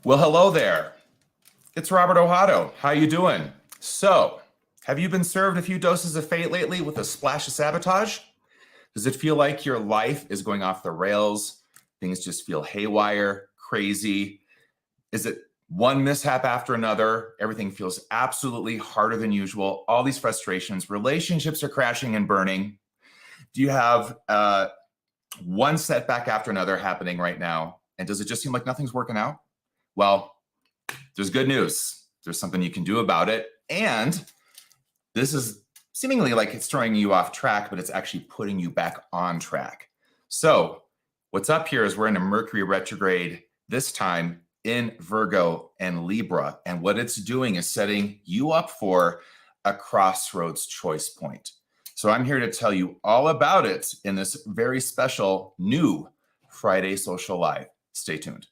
Well, hello there. It's Robert Ohado. How you doing? So, have you been served a few doses of fate lately with a splash of sabotage? Does it feel like your life is going off the rails? Things just feel haywire, crazy? Is it one mishap after another? Everything feels absolutely harder than usual. All these frustrations, relationships are crashing and burning. Do you have one setback after another happening right now? And does it just seem like nothing's working out? Well, there's good news. There's something you can do about it. And this is seemingly like it's throwing you off track, but it's actually putting you back on track. So what's up here is we're in a Mercury retrograde, this time in Virgo and Libra. And what it's doing is setting you up for a crossroads choice point. So I'm here to tell you all about it in this very special new Friday Social Live. Stay tuned.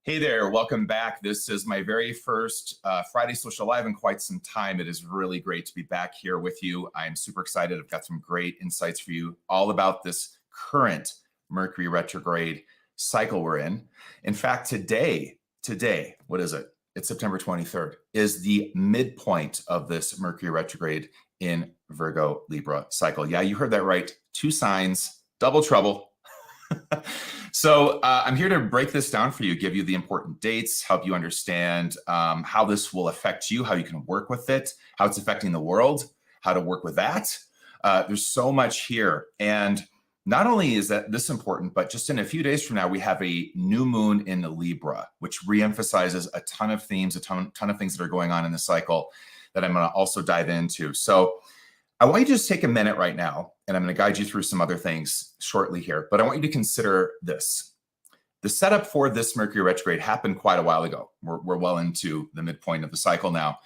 Hey there, welcome back. This is my very first Friday Social Live in quite some time. It is really great to be back here with you. I'm super excited. I've got some great insights for you all about this current Mercury retrograde cycle we're in. In fact, today, what is it? It's September 23rd, is the midpoint of this Mercury retrograde in Virgo Libra cycle. Yeah, you heard that right. 2 signs, double trouble. So I'm here to break this down for you, give you the important dates, help you understand how this will affect you, how you can work with it, how it's affecting the world, how to work with that. There's so much here. And not only is this important, but just in a few days from now, we have a new moon in Libra, which reemphasizes a ton of themes, a ton of things that are going on in the cycle that I'm going to also dive into. So I want you to just take a minute right now, and I'm going to guide you through some other things shortly here, but I want you to consider this. The setup for this Mercury retrograde happened quite a while ago. We're well into the midpoint of the cycle now.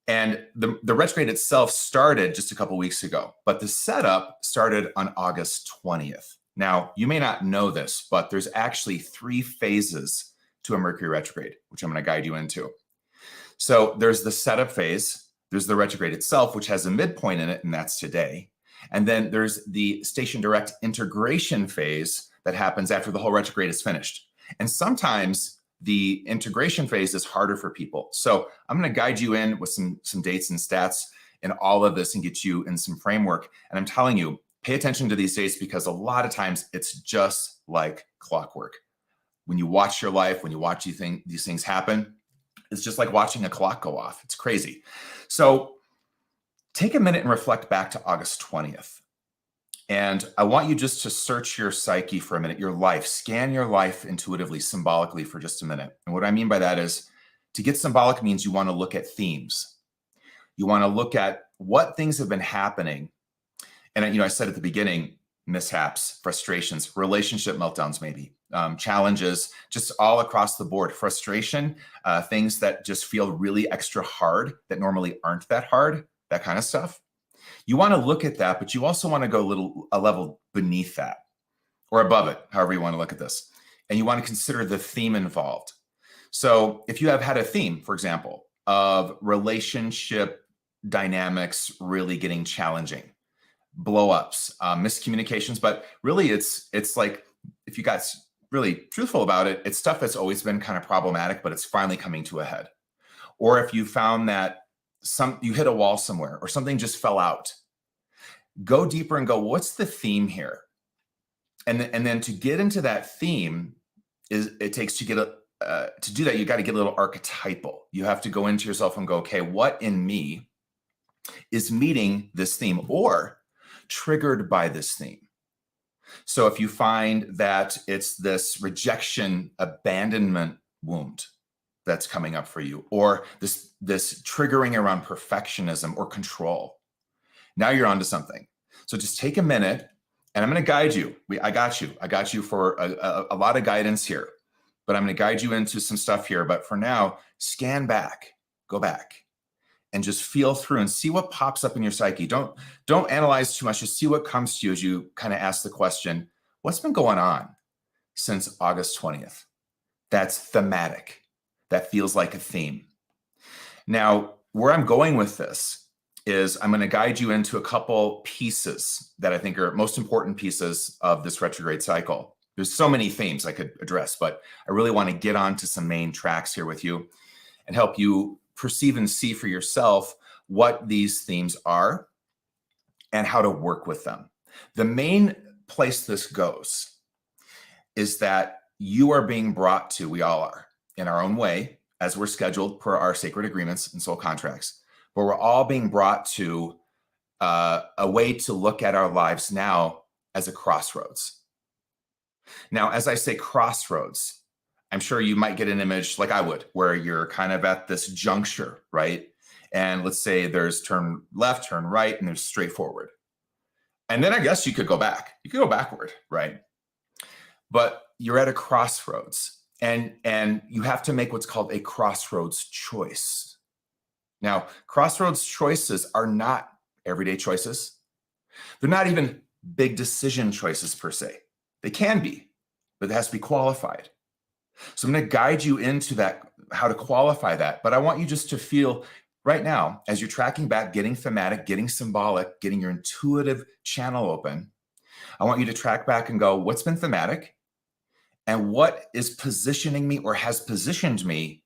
And the retrograde itself started just a couple weeks ago, but the setup started on August 20th. Now, you may not know this, but there's actually 3 phases to a Mercury retrograde, which I'm going to guide you into. So there's the setup phase. There's the retrograde itself, which has a midpoint in it, and that's today. And then there's the station direct integration phase that happens after the whole retrograde is finished. And sometimes the integration phase is harder for people. So I'm going to guide you in with some dates and stats in all of this and get you in some framework. And I'm telling you, pay attention to these dates because a lot of times it's just like clockwork. When you watch your life, when you watch these things happen, it's just like watching a clock go off. It's crazy. So take a minute and reflect back to August 20th. And I want you just to search your psyche for a minute, your life, scan your life intuitively, symbolically for just a minute. And what I mean by that is to get symbolic means you want to look at themes. You want to look at what things have been happening. And I said at the beginning, mishaps, frustrations, relationship meltdowns, maybe. Challenges just all across the board, frustration, things that just feel really extra hard that normally aren't that hard, that kind of stuff. You want to look at that, but you also want to go a level beneath that or above it, however you want to look at this. And you want to consider the theme involved. So if you have had a theme, for example, of relationship dynamics really getting challenging, blow-ups, miscommunications, but really it's like, if you got really truthful about it, it's stuff that's always been kind of problematic, but it's finally coming to a head. Or if you found that you hit a wall somewhere or something just fell out, go deeper and go, what's the theme here? And then to get into that theme it takes to do that, you got to get a little archetypal. You have to go into yourself and go, okay, what in me is meeting this theme or triggered by this theme? So if you find that it's this rejection, abandonment wound that's coming up for you, or this triggering around perfectionism or control, now you're onto something. So just take a minute, and I'm going to guide you. I got you for a lot of guidance here, but I'm going to guide you into some stuff here. But for now, scan back, go back, and just feel through and see what pops up in your psyche. Don't analyze too much. Just see what comes to you as you kind of ask the question, what's been going on since August 20th? That's thematic. That feels like a theme. Now, where I'm going with this is I'm going to guide you into a couple pieces that I think are most important pieces of this retrograde cycle. There's so many themes I could address, but I really want to get onto some main tracks here with you and help you perceive and see for yourself what these themes are and how to work with them. The main place this goes is that you are being brought to, we all are, in our own way, as we're scheduled per our sacred agreements and soul contracts, but we're all being brought to a way to look at our lives now as a crossroads. Now, as I say crossroads, I'm sure you might get an image like I would, where you're kind of at this juncture, right? And let's say there's turn left, turn right, and there's straight forward. And then I guess you could go back. You could go backward, right? But you're at a crossroads, and you have to make what's called a crossroads choice. Now, crossroads choices are not everyday choices. They're not even big decision choices per se. They can be, but it has to be qualified. So I'm going to guide you into that, how to qualify that. But I want you just to feel right now, as you're tracking back, getting thematic, getting symbolic, getting your intuitive channel open. I want you to track back and go, what's been thematic? And what is positioning me or has positioned me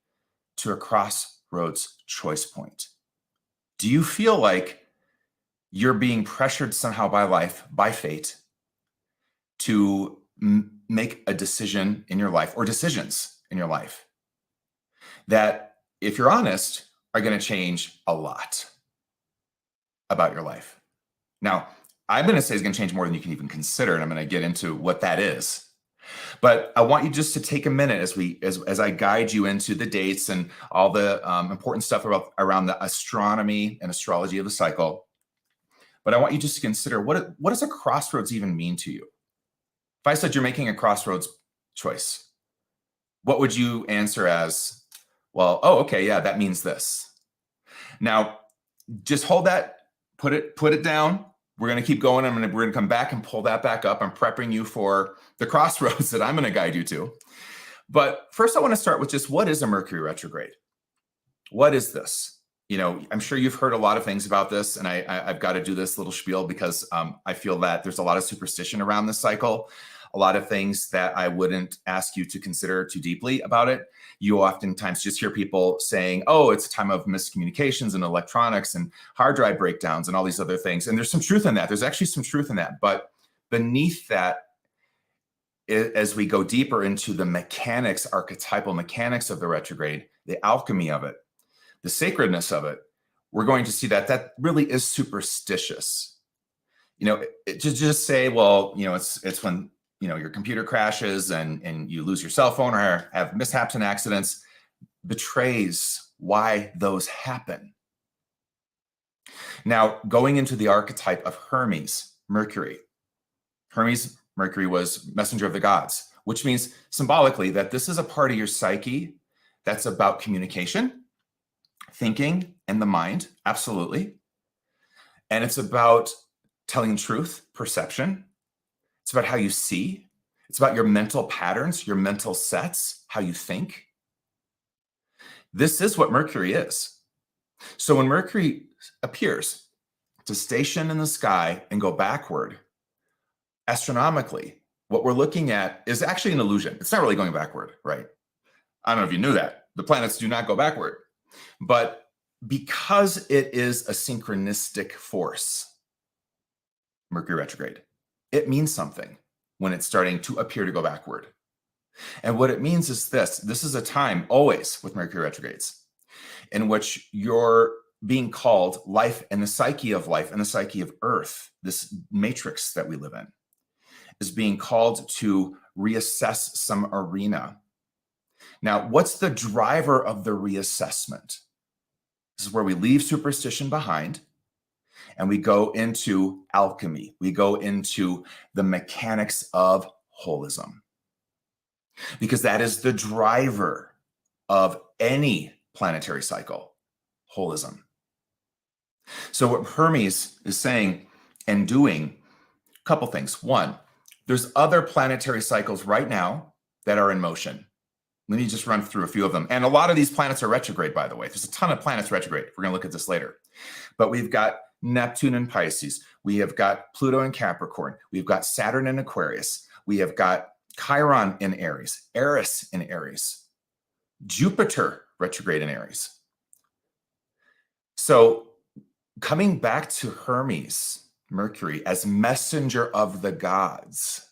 to a crossroads choice point? Do you feel like you're being pressured somehow by life, by fate, to make a decision in your life or decisions in your life that, if you're honest, are going to change a lot about your life? Now, I'm going to say it's going to change more than you can even consider, and I'm going to get into what that is. But I want you just to take a minute as I guide you into the dates and all the important stuff around the astronomy and astrology of the cycle. But I want you just to consider, what does a crossroads even mean to you? If I said you're making a crossroads choice, what would you answer as, well, oh, okay, yeah, that means this. Now, just hold that, put it down. We're going to keep going. We're going to come back and pull that back up. I'm prepping you for the crossroads that I'm going to guide you to. But first, I want to start with just, what is a Mercury retrograde? What is this? You know, I'm sure you've heard a lot of things about this, and I've got to do this little spiel because I feel that there's a lot of superstition around this cycle, a lot of things that I wouldn't ask you to consider too deeply about it. You oftentimes just hear people saying, oh, it's a time of miscommunications and electronics and hard drive breakdowns and all these other things. And there's some truth in that. There's actually some truth in that. But beneath that, as we go deeper into the mechanics, archetypal mechanics of the retrograde, the alchemy of it, the sacredness of it, we're going to see that that really is superstitious. You know, just say, well, you know, it's when, you know, your computer crashes and you lose your cell phone or have mishaps and accidents, betrays why those happen. Now, going into the archetype of Hermes, Mercury. Mercury was messenger of the gods, which means symbolically that this is a part of your psyche that's about communication, thinking, and the mind, absolutely. And it's about telling truth, perception. It's about how you see. It's about your mental patterns, your mental sets, how you think. This is what Mercury is. So when Mercury appears to station in the sky and go backward, astronomically, what we're looking at is actually an illusion. It's not really going backward, right? I don't know if you knew that. The planets do not go backward. But because it is a synchronistic force, Mercury retrograde, it means something when it's starting to appear to go backward. And what it means is this is a time always with Mercury retrogrades in which you're being called life and the psyche of life and the psyche of Earth, this matrix that we live in. is being called to reassess some arena. Now, what's the driver of the reassessment? This is where we leave superstition behind and we go into alchemy. We go into the mechanics of holism, because that is the driver of any planetary cycle, holism. So what Hermes is saying and doing, a couple things. One, there's other planetary cycles right now that are in motion. Let me just run through a few of them. And a lot of these planets are retrograde, by the way. There's a ton of planets retrograde. We're going to look at this later. But we've got Neptune in Pisces. We have got Pluto in Capricorn. We've got Saturn in Aquarius. We have got Chiron in Aries, Eris in Aries, Jupiter retrograde in Aries. So coming back to Hermes, Mercury, as messenger of the gods,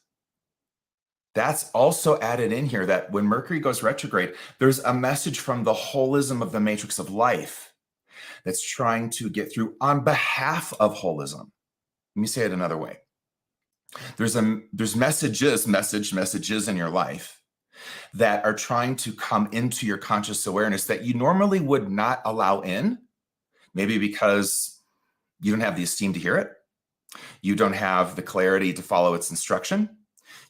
that's also added in here, that when Mercury goes retrograde, there's a message from the holism of the matrix of life that's trying to get through on behalf of holism. Let me say it another way. There's messages in your life that are trying to come into your conscious awareness that you normally would not allow in, maybe because you don't have the esteem to hear it. You don't have the clarity to follow its instruction.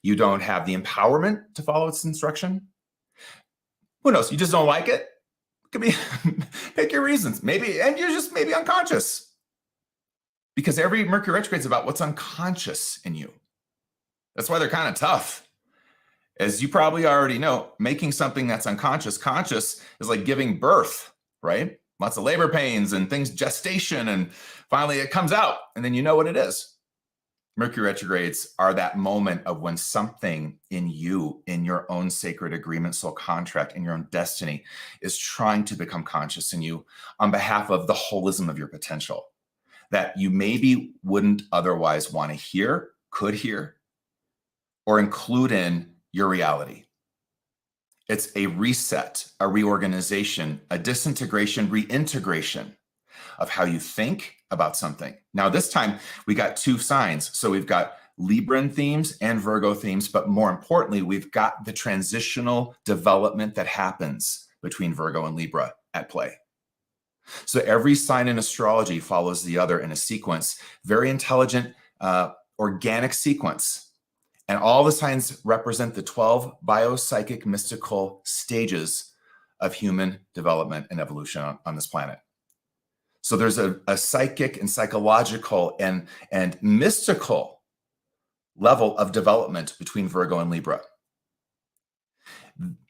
You don't have the empowerment to follow its instruction. Who knows? You just don't like it. It could be, pick your reasons. Maybe, and you're just maybe unconscious. Because every Mercury retrograde is about what's unconscious in you. That's why they're kind of tough. As you probably already know, making something that's unconscious conscious is like giving birth, right? Lots of labor pains and things, gestation, and finally it comes out, and then you know what it is. Mercury retrogrades are that moment of when something in you, in your own sacred agreement, soul contract, in your own destiny, is trying to become conscious in you on behalf of the holism of your potential that you maybe wouldn't otherwise want to hear, could hear, or include in your reality. It's a reset, a reorganization, a disintegration, reintegration of how you think about something. Now, this time we got two signs. So we've got Libran themes and Virgo themes, but more importantly, we've got the transitional development that happens between Virgo and Libra at play. So every sign in astrology follows the other in a sequence, very intelligent, organic sequence. And all the signs represent the 12 biopsychic mystical stages of human development and evolution on this planet. So there's a psychic and psychological and mystical level of development between Virgo and Libra.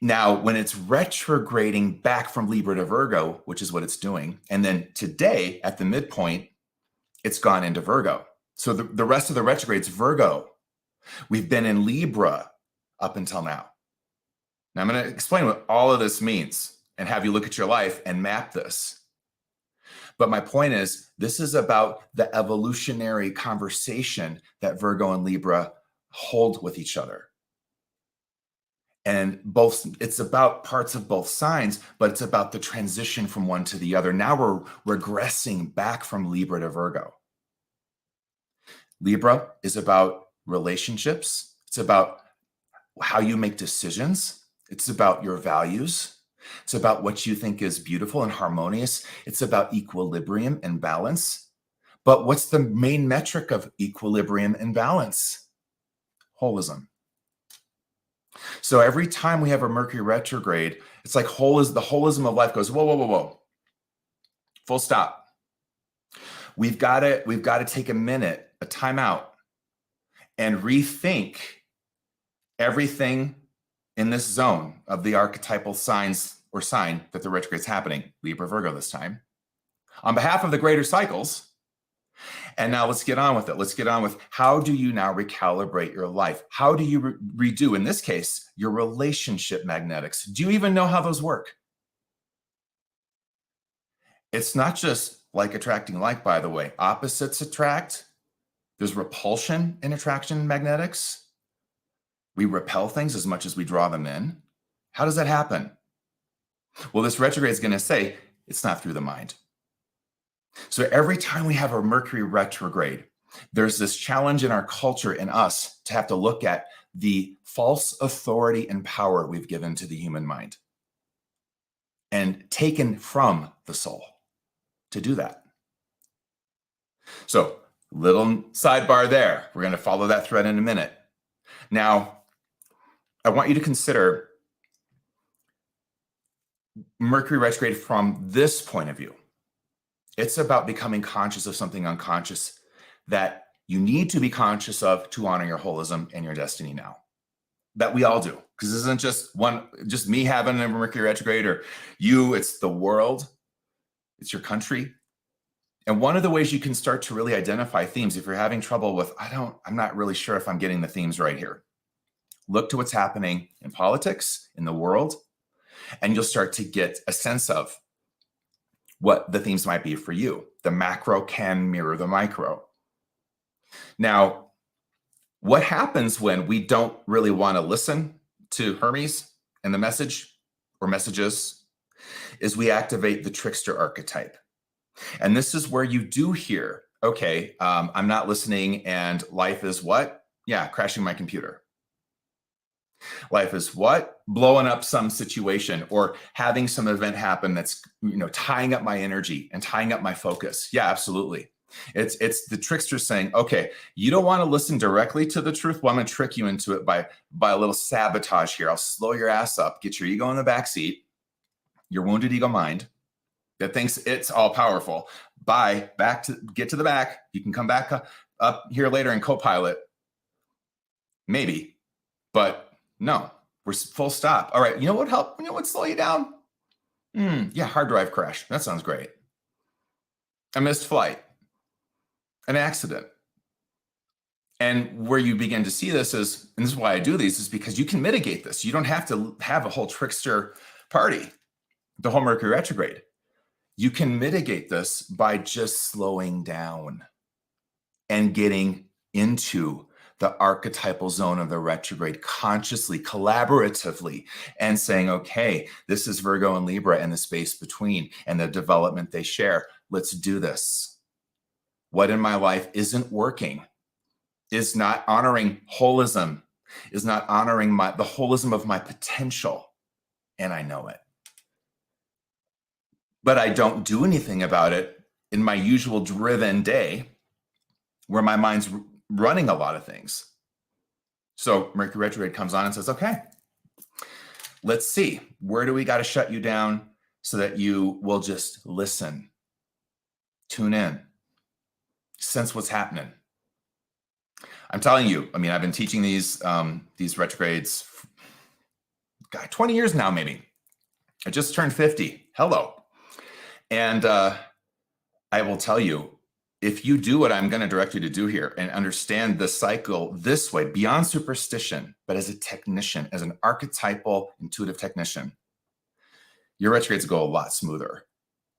Now, when it's retrograding back from Libra to Virgo, which is what it's doing, and then today at the midpoint, it's gone into Virgo. So the rest of the retrograde's Virgo. We've been in Libra up until now. Now I'm going to explain what all of this means and have you look at your life and map this. But my point is, this is about the evolutionary conversation that Virgo and Libra hold with each other. And it's about parts of both signs, but it's about the transition from one to the other. Now we're regressing back from Libra to Virgo. Libra is about relationships. It's about how you make decisions. It's about your values. It's about what you think is beautiful and harmonious. It's about equilibrium and balance. But what's the main metric of equilibrium and balance? Holism. So every time we have a Mercury retrograde, it's like the holism of life goes, whoa, whoa, whoa, whoa. Full stop. We've got to take a minute, a time out, and rethink everything in this zone of the archetypal signs or sign that the retrograde's happening, Libra, Virgo this time, on behalf of the greater cycles. And now let's get on with it. Let's get on with how do you now recalibrate your life? How do you redo, in this case, your relationship magnetics? Do you even know how those work? It's not just like attracting like, by the way. Opposites attract. There's repulsion in attraction magnetics. We repel things as much as we draw them in. How does that happen? Well, this retrograde is going to say it's not through the mind. So every time we have a Mercury retrograde, There's this challenge in our culture, in us, to have to look at the false authority and power we've given to the human mind and taken from the soul to do that. So, little sidebar there. We're going to follow that thread in a minute. Now, I want you to consider Mercury retrograde from this point of view. It's about becoming conscious of something unconscious that you need to be conscious of to honor your holism and your destiny now. That we all do, because this isn't just me having a Mercury retrograde or you, it's the world, it's your country. And one of the ways you can start to really identify themes, if you're having trouble with, I'm not really sure if I'm getting the themes right here, look to what's happening in politics, in the world, and you'll start to get a sense of what the themes might be for you. The macro can mirror the micro. Now, what happens when we don't really want to listen to Hermes and the message or messages is we activate the trickster archetype. And this is where you do hear, okay, I'm not listening and life is what? Yeah, crashing my computer. Life is what? Blowing up some situation or having some event happen that's, tying up my energy and tying up my focus. Yeah, absolutely. It's the trickster saying, okay, you don't want to listen directly to the truth. Well, I'm going to trick you into it by a little sabotage here. I'll slow your ass up, get your ego in the back seat, your wounded ego mind that thinks it's all powerful. Get to the back. You can come back up here later and co-pilot. Maybe, but no, we're full stop. All right. You know what help? You know what slow you down? Yeah. Hard drive crash. That sounds great. A missed flight. An accident. And where you begin to see this is, and this is why I do these, is because you can mitigate this. You don't have to have a whole trickster party, the whole Mercury retrograde. You can mitigate this by just slowing down and getting into the archetypal zone of the retrograde consciously, collaboratively, and saying, okay, this is Virgo and Libra and the space between and the development they share. Let's do this. What in my life isn't working, is not honoring holism, is not honoring the holism of my potential. And I know it. But I don't do anything about it in my usual driven day where my mind's running a lot of things. So Mercury retrograde comes on and says, okay, let's see, where do we got to shut you down so that you will just listen, tune in, sense what's happening. I'm telling you, I've been teaching these retrogrades, 20 years now, maybe. I just turned 50. Hello. And I will tell you, if you do what I'm going to direct you to do here and understand the cycle this way, beyond superstition, but as a technician, as an archetypal intuitive technician, your retrogrades go a lot smoother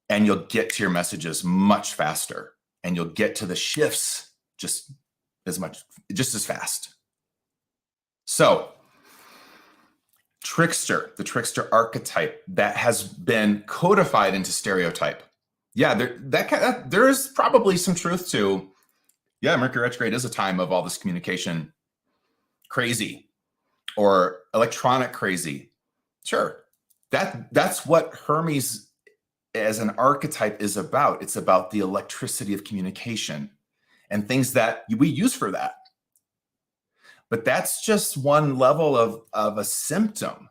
and you'll get to your messages much faster. And you'll get to the shifts just as fast. So, the trickster archetype that has been codified into stereotype. Yeah, there is probably some truth to, Mercury retrograde is a time of all this communication crazy or electronic crazy. Sure, that's what Hermes as an archetype is about. It's about the electricity of communication and things that we use for that. But that's just one level of a symptom.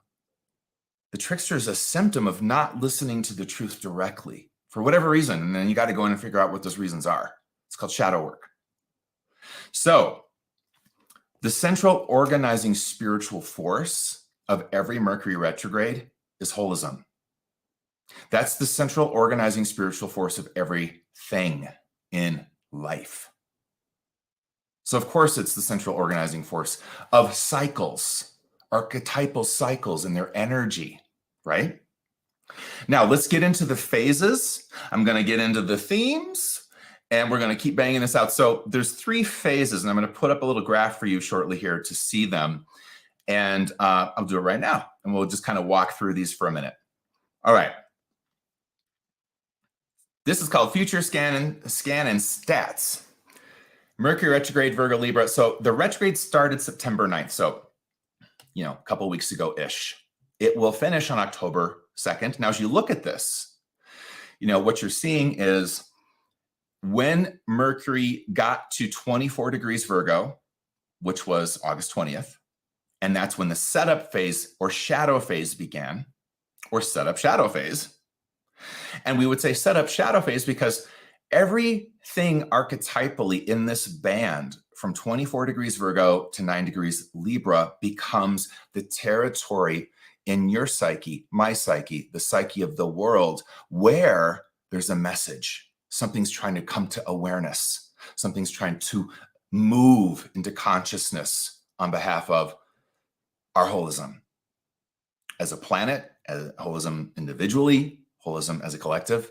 The trickster is a symptom of not listening to the truth directly for whatever reason. And then you got to go in and figure out what those reasons are. It's called shadow work. So the central organizing spiritual force of every Mercury retrograde is holism. That's the central organizing spiritual force of everything in life. So, of course, it's the central organizing force of cycles, archetypal cycles and their energy, right? Now, let's get into the phases. I'm going to get into the themes, and we're going to keep banging this out. So there's 3 phases, and I'm going to put up a little graph for you shortly here to see them. And I'll do it right now, and we'll just kind of walk through these for a minute. All right. This is called Future Scan and Stats. Mercury retrograde, Virgo Libra. So the retrograde started September 9th. So, a couple weeks ago-ish. It will finish on October 2nd. Now, as you look at this, what you're seeing is when Mercury got to 24 degrees Virgo, which was August 20th, and that's when the setup phase or shadow phase began, or setup shadow phase. And we would say setup shadow phase because everything archetypally in this band from 24 degrees Virgo to 9 degrees Libra becomes the territory in your psyche, my psyche, the psyche of the world, where there's a message. Something's trying to come to awareness. Something's trying to move into consciousness on behalf of our holism as a planet, as holism individually, holism as a collective.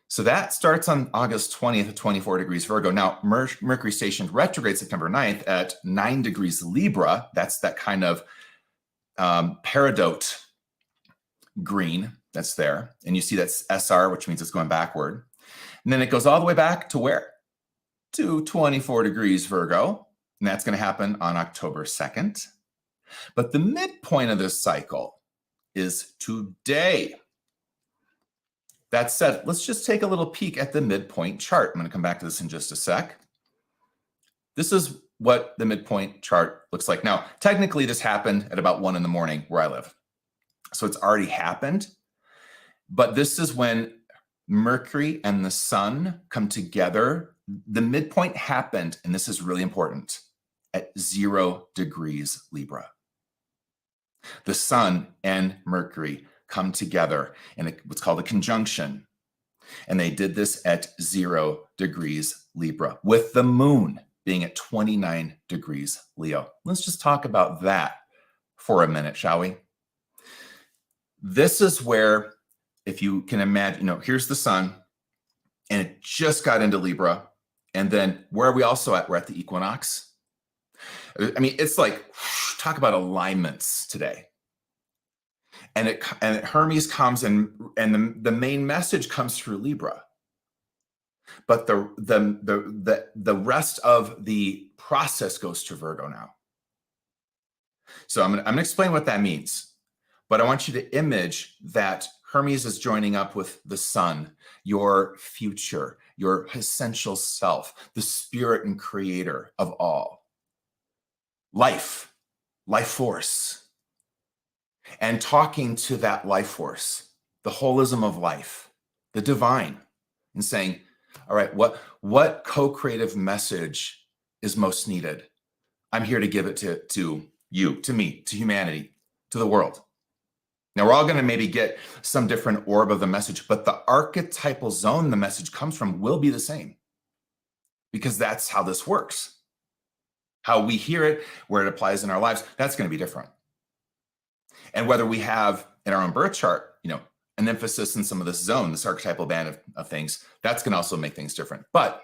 So that starts on August 20th at 24 degrees Virgo. Now, Mercury stationed retrograde September 9th at 9 degrees Libra. That's that kind of peridot green that's there. And you see that's SR, which means it's going backward. And then it goes all the way back to where? To 24 degrees Virgo. And that's going to happen on October 2nd. But the midpoint of this cycle is today. That said, let's just take a little peek at the midpoint chart. I'm going to come back to this in just a sec. This is what the midpoint chart looks like. Now, technically, this happened at about 1 in the morning where I live. So it's already happened. But this is when Mercury and the sun come together. The midpoint happened, and this is really important, at 0 degrees Libra. The sun and Mercury come together in what's called a conjunction. And they did this at 0 degrees Libra, with the moon being at 29 degrees Leo. Let's just talk about that for a minute, shall we? This is where, if you can imagine, here's the sun, and it just got into Libra. And then where are we also at? We're at the equinox. I mean, it's like, talk about alignments today. And Hermes comes and the main message comes through Libra. But the rest of the process goes to Virgo now. So I'm gonna explain what that means. But I want you to image that Hermes is joining up with the sun, your future, your essential self, the spirit and creator of all. Life force. And talking to that life force, the holism of life, the divine, and saying, all right, what co-creative message is most needed? I'm here to give it to you, to me, to humanity, to the world. Now, we're all going to maybe get some different orb of the message, but the archetypal zone the message comes from will be the same, because that's how this works. How we hear it, where it applies in our lives, that's going to be different. And whether we have in our own birth chart, an emphasis in some of this zone, this archetypal band of things, that's going to also make things different. But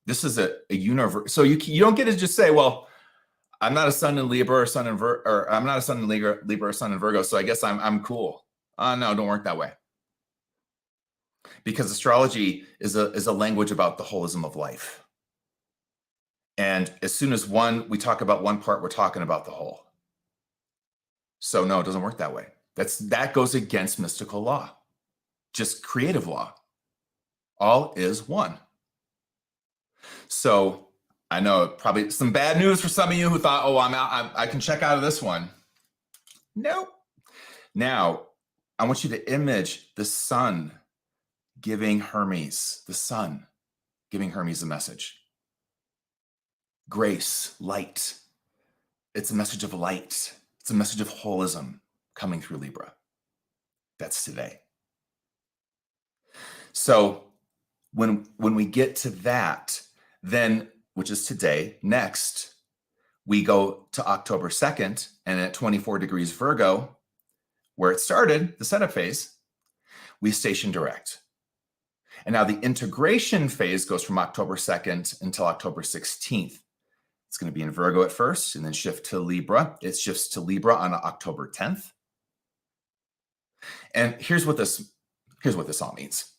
this is a universe. So you don't get to just say, well, I'm not a sun in Libra or I'm not a sun in Libra or sun in Virgo, so I guess I'm cool. No, don't work that way. Because astrology is a language about the holism of life. And as soon as we talk about one part, we're talking about the whole. So no, it doesn't work that way. That goes against mystical law, just creative law. All is one. So I know probably some bad news for some of you who thought, oh, I'm out. I can check out of this one. Nope. Now, I want you to image the sun giving Hermes, a message. Grace, light. It's a message of light. It's a message of holism coming through Libra. That's today. So when we get to that, then, which is today, next, we go to October 2nd, and at 24 degrees Virgo, where it started, the setup phase, we station direct. And now the integration phase goes from October 2nd until October 16th. It's going to be in Virgo at first and then shift to Libra. It shifts to Libra on October 10th. And here's what this all means.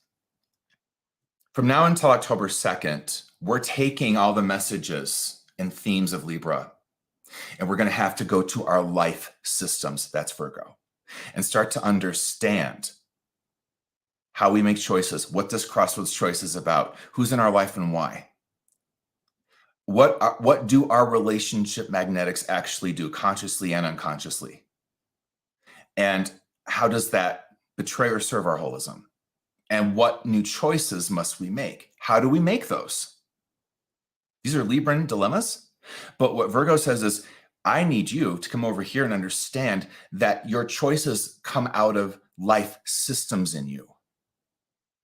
From now until October 2nd, we're taking all the messages and themes of Libra, and we're going to have to go to our life systems, that's Virgo, and start to understand how we make choices, what this Crossroads Choice is about, who's in our life and why. What do our relationship magnetics actually do, consciously and unconsciously? And how does that betray or serve our holism? And what new choices must we make? How do we make those? These are Libran dilemmas. But what Virgo says is, I need you to come over here and understand that your choices come out of life systems in you.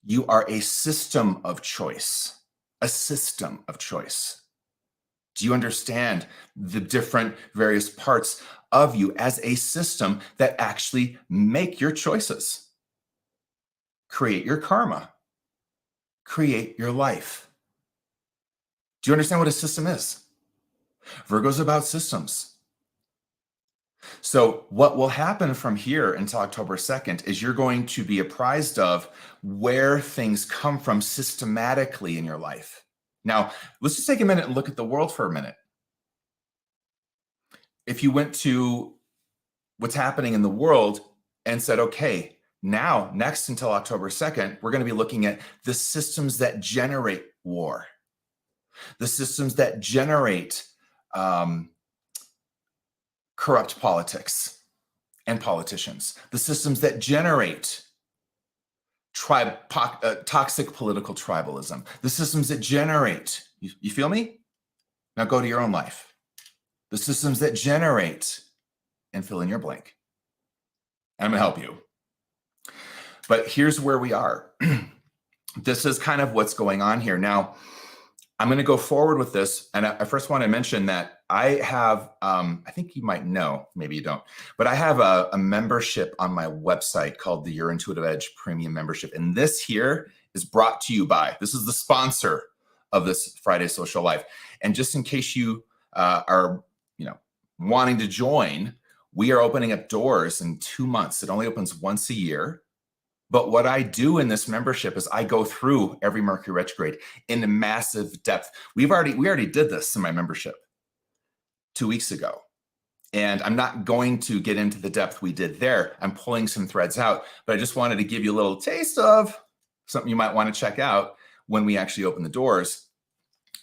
You are a system of choice, a system of choice. Do you understand the different various parts of you as a system that actually make your choices? Create your karma, create your life. Do you understand what a system is? Virgo's about systems. So what will happen from here until October 2nd is you're going to be apprised of where things come from systematically in your life. Now, let's just take a minute and look at the world for a minute. If you went to what's happening in the world and said, okay, now, next until October 2nd, we're going to be looking at the systems that generate war, the systems that generate corrupt politics and politicians, the systems that generate toxic political tribalism, the systems that generate, you feel me? Now go to your own life. The systems that generate, and fill in your blank. I'm going to help you. But here's where we are. This is kind of what's going on here. Now, I'm going to go forward with this. And I first want to mention that I have, I think you might know, maybe you don't, but I have a membership on my website called the Your Intuitive Edge Premium Membership. And this here is brought to you by, this is the sponsor of this Friday Social Life. And just in case you are, wanting to join, we are opening up doors in 2 months. It only opens once a year. But what I do in this membership is I go through every Mercury retrograde in massive depth. We already did this in my membership 2 weeks ago. And I'm not going to get into the depth we did there. I'm pulling some threads out, but I just wanted to give you a little taste of something you might want to check out when we actually open the doors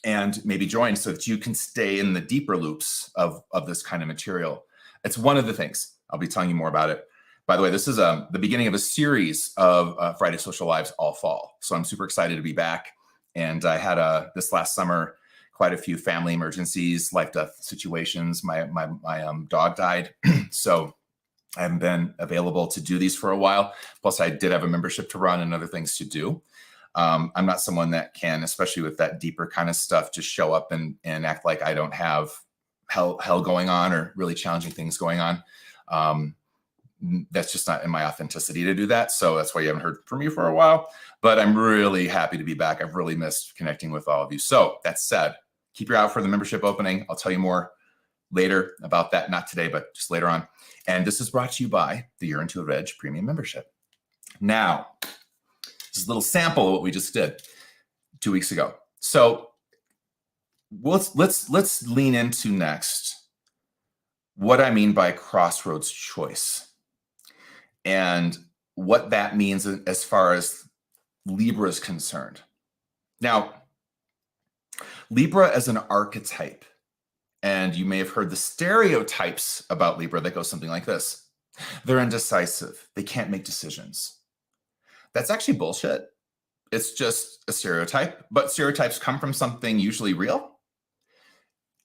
and maybe join so that you can stay in the deeper loops of this kind of material. It's one of the things. I'll be telling you more about it. By the way, this is the beginning of a series of Friday Social Lives all fall. So I'm super excited to be back. And I had this last summer, quite a few family emergencies, life-death situations. My dog died. So I haven't been available to do these for a while. Plus, I did have a membership to run and other things to do. I'm not someone that can, especially with that deeper kind of stuff, just show up and act like I don't have hell going on or really challenging things going on. That's just not in my authenticity to do that. So that's why you haven't heard from me for a while, but I'm really happy to be back. I've really missed connecting with all of you. So that said, keep your eye out for the membership opening. I'll tell you more later about that. Not today, but just later on. And this is brought to you by the Your Intuitive Edge Premium Membership. Now, this is a little sample of what we just did 2 weeks ago. So let's lean into next what I mean by Crossroads Choice and what that means as far as Libra is concerned. Now, Libra as an archetype, and you may have heard the stereotypes about Libra that go something like this. They're indecisive. They can't make decisions. That's actually bullshit. It's just a stereotype, but stereotypes come from something usually real.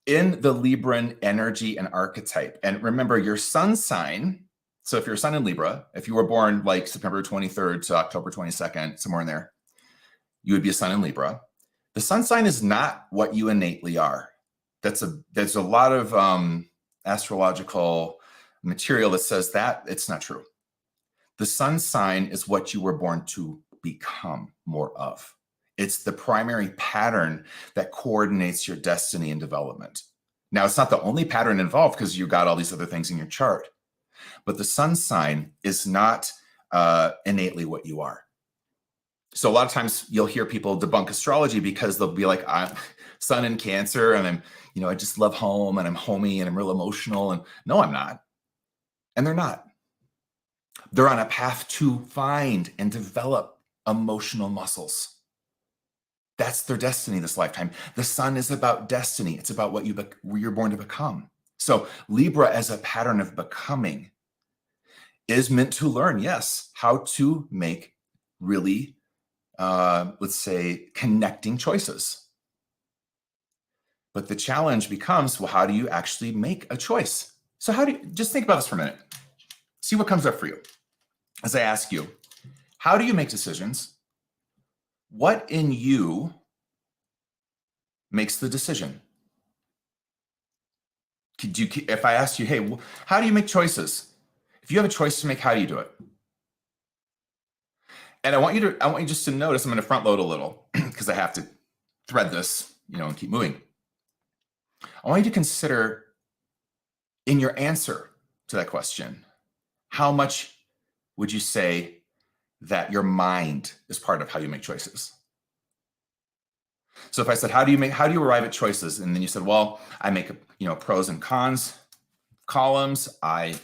In the Libran energy and archetype, and remember your sun sign, so if you're a sun in Libra, if you were born like September 23rd to October 22nd, somewhere in there, you would be a sun in Libra. The sun sign is not what you innately are. There's a lot of astrological material that says that it's not true. The sun sign is what you were born to become more of. It's the primary pattern that coordinates your destiny and development. Now, it's not the only pattern involved because you've got all these other things in your chart, but the sun sign is not innately what you are. So a lot of times you'll hear people debunk astrology because they'll be like, I'm sun in Cancer and I'm, I just love home and I'm homey and I'm real emotional. And no, I'm not. And they're not. They're on a path to find and develop emotional muscles. That's their destiny this lifetime. The sun is about destiny. It's about what you're born to become. So Libra as a pattern of becoming is meant to learn, yes, how to make really, let's say, connecting choices. But the challenge becomes, well, how do you actually make a choice? So just think about this for a minute. See what comes up for you. As I ask you, how do you make decisions? What in you makes the decision? If I ask you, hey, how do you make choices? If you have a choice to make, how do you do it? And I want you just to notice, I'm going to front load a little because I have to thread this, and keep moving. I want you to consider in your answer to that question, how much would you say that your mind is part of how you make choices? So if I said, how do you arrive at choices? And then you said, well, I make, pros and cons columns. I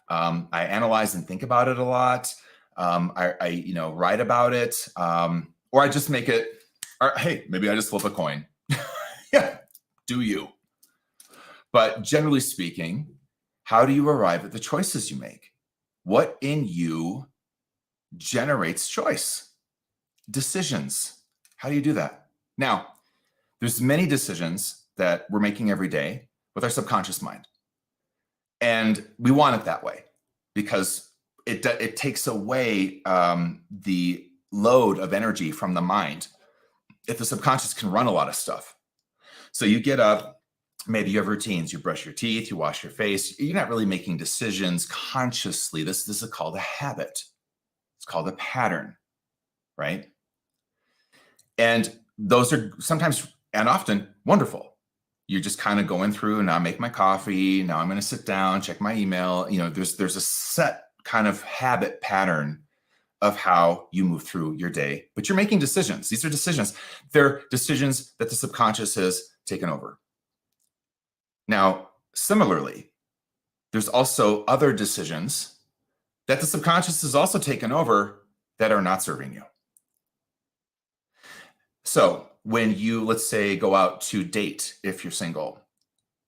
analyze and think about it a lot. I write about it. Or I just make it, or hey, maybe I just flip a coin. Yeah, do you? But generally speaking, how do you arrive at the choices you make? What in you generates choice? Decisions. How do you do that? Now, there's many decisions that we're making every day with our subconscious mind. And we want it that way because it takes away the load of energy from the mind if the subconscious can run a lot of stuff. So you get up, maybe you have routines, you brush your teeth, you wash your face. You're not really making decisions consciously. This is called a habit. It's called a pattern, right? And those are sometimes and often wonderful. You're just kind of going through, now I make my coffee, now I'm going to sit down, check my email. There's a set kind of habit pattern of how you move through your day, but you're making decisions. These are decisions. They're decisions that the subconscious has taken over. Now, similarly, there's also other decisions that the subconscious has also taken over that are not serving you. So when you, let's say, go out to date, if you're single,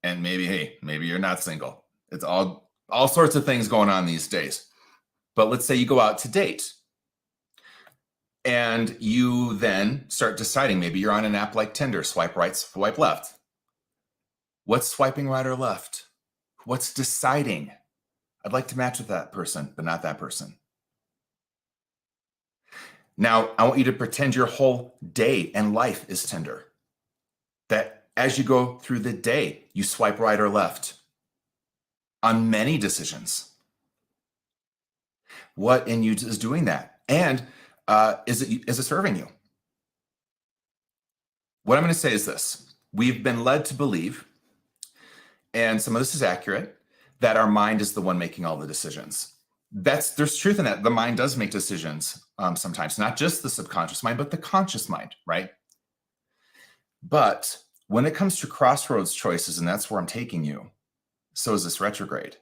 and maybe you're not single. It's all sorts of things going on these days. But let's say you go out to date and you then start deciding, maybe you're on an app like Tinder, swipe right, swipe left. What's swiping right or left? What's deciding? I'd like to match with that person, but not that person. Now, I want you to pretend your whole day and life is Tinder. That as you go through the day, you swipe right or left on many decisions. What in you is doing that? And is it serving you? What I'm going to say is this. We've been led to believe, and some of this is accurate, that our mind is the one making all the decisions. There's truth in that. The mind does make decisions sometimes, not just the subconscious mind, but the conscious mind, right? But when it comes to crossroads choices, and that's where I'm taking you, so is this retrograde.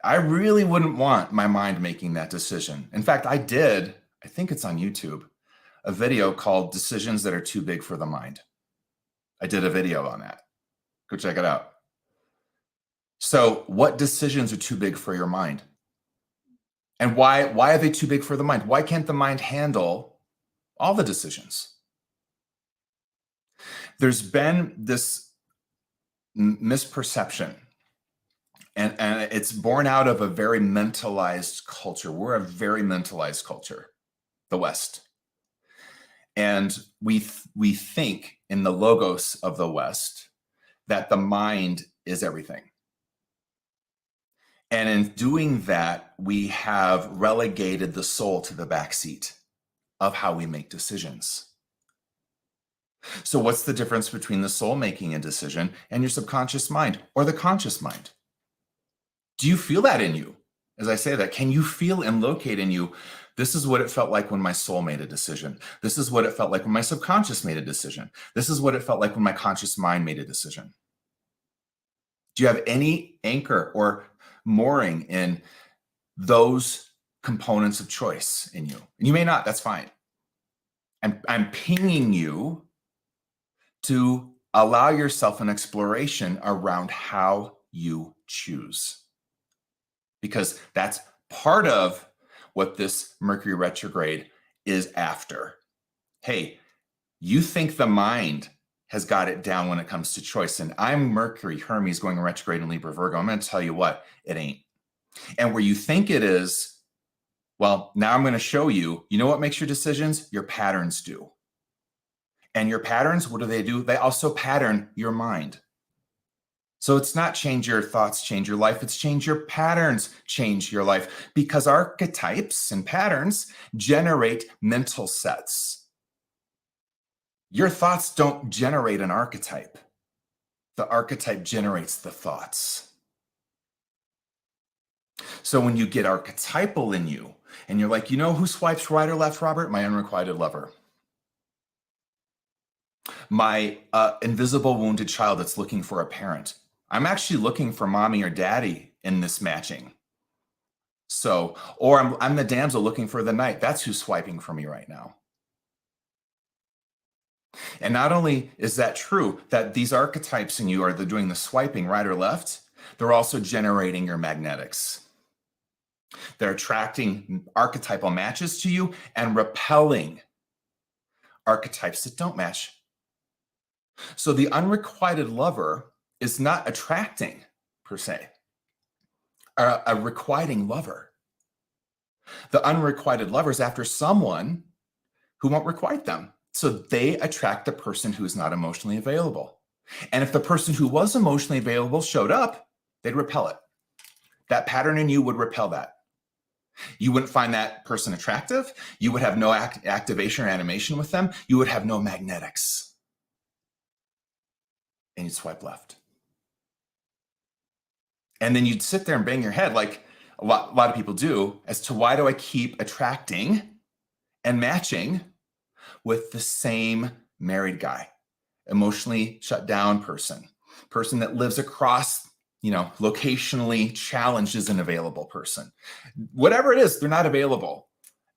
I really wouldn't want my mind making that decision. In fact, I think it's on YouTube, a video called Decisions That Are Too Big for the Mind. I did a video on that. Go check it out. So what decisions are too big for your mind? And why are they too big for the mind? Why can't the mind handle all the decisions? There's been this misperception, and it's born out of a very mentalized culture. We're a very mentalized culture, the West. And we think in the logos of the West that the mind is everything. And in doing that, we have relegated the soul to the backseat of how we make decisions. So what's the difference between the soul making a decision and your subconscious mind or the conscious mind? Do you feel that in you? As I say that, can you feel and locate in you This is what it felt like when my soul made a decision. This is what it felt like when my subconscious made a decision. This is what it felt like when my conscious mind made a decision. Do you have any anchor or mooring in those components of choice in you? And you may not, that's fine. I'm pinging you to allow yourself an exploration around how you choose. Because that's part of what this Mercury retrograde is after. Hey, you think the mind has got it down when it comes to choice. And I'm Mercury, Hermes, going retrograde in Libra, Virgo. I'm going to tell you what, it ain't. And where you think it is, well, now I'm going to show you, you know what makes your decisions? Your patterns do. And your patterns, what do? They also pattern your mind. So it's not change your thoughts, change your life. It's change your patterns, change your life. Because archetypes and patterns generate mental sets. Your thoughts don't generate an archetype. The archetype generates the thoughts. So when you get archetypal in you, and you're like, you know who swipes right or left, Robert? My unrequited lover. My invisible wounded child that's looking for a parent. I'm actually looking for mommy or daddy in this matching. So, or I'm the damsel looking for the knight. That's who's swiping for me right now. And not only is that true, that these archetypes in you are doing the swiping right or left, they're also generating your magnetics. They're attracting archetypal matches to you and repelling archetypes that don't match. So the unrequited lover is not attracting, per se, a requiting lover. The unrequited lover is after someone who won't requite them. So they attract the person who is not emotionally available. And if the person who was emotionally available showed up, they'd repel it. That pattern in you would repel that. You wouldn't find that person attractive. You would have no activation or animation with them. You would have no magnetics. And you'd swipe left. And then you'd sit there and bang your head like a lot of people do as to why do I keep attracting and matching with the same married guy, emotionally shut down person that lives across, locationally challenged is an available person. Whatever it is, they're not available.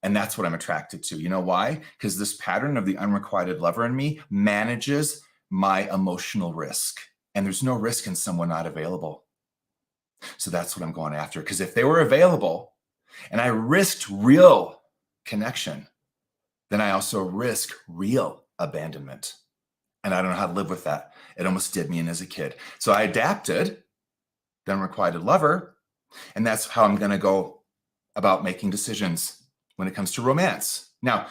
And that's what I'm attracted to. You know why? Because this pattern of the unrequited lover in me manages my emotional risk. And there's no risk in someone not available. So that's what I'm going after. Because if they were available and I risked real connection, then I also risk real abandonment. And I don't know how to live with that. It almost did me in as a kid. So I adapted the unrequited lover. And that's how I'm going to go about making decisions when it comes to romance. Now,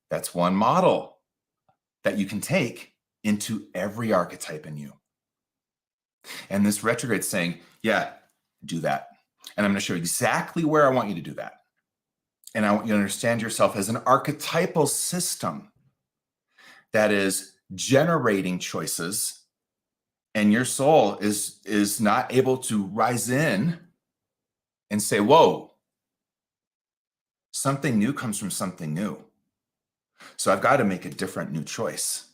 that's one model that you can take into every archetype in you. And this retrograde saying, yeah, do that. And I'm going to show you exactly where I want you to do that. And I want you to understand yourself as an archetypal system that is generating choices, and your soul is not able to rise in and say, whoa, something new comes from something new. So I've got to make a different new choice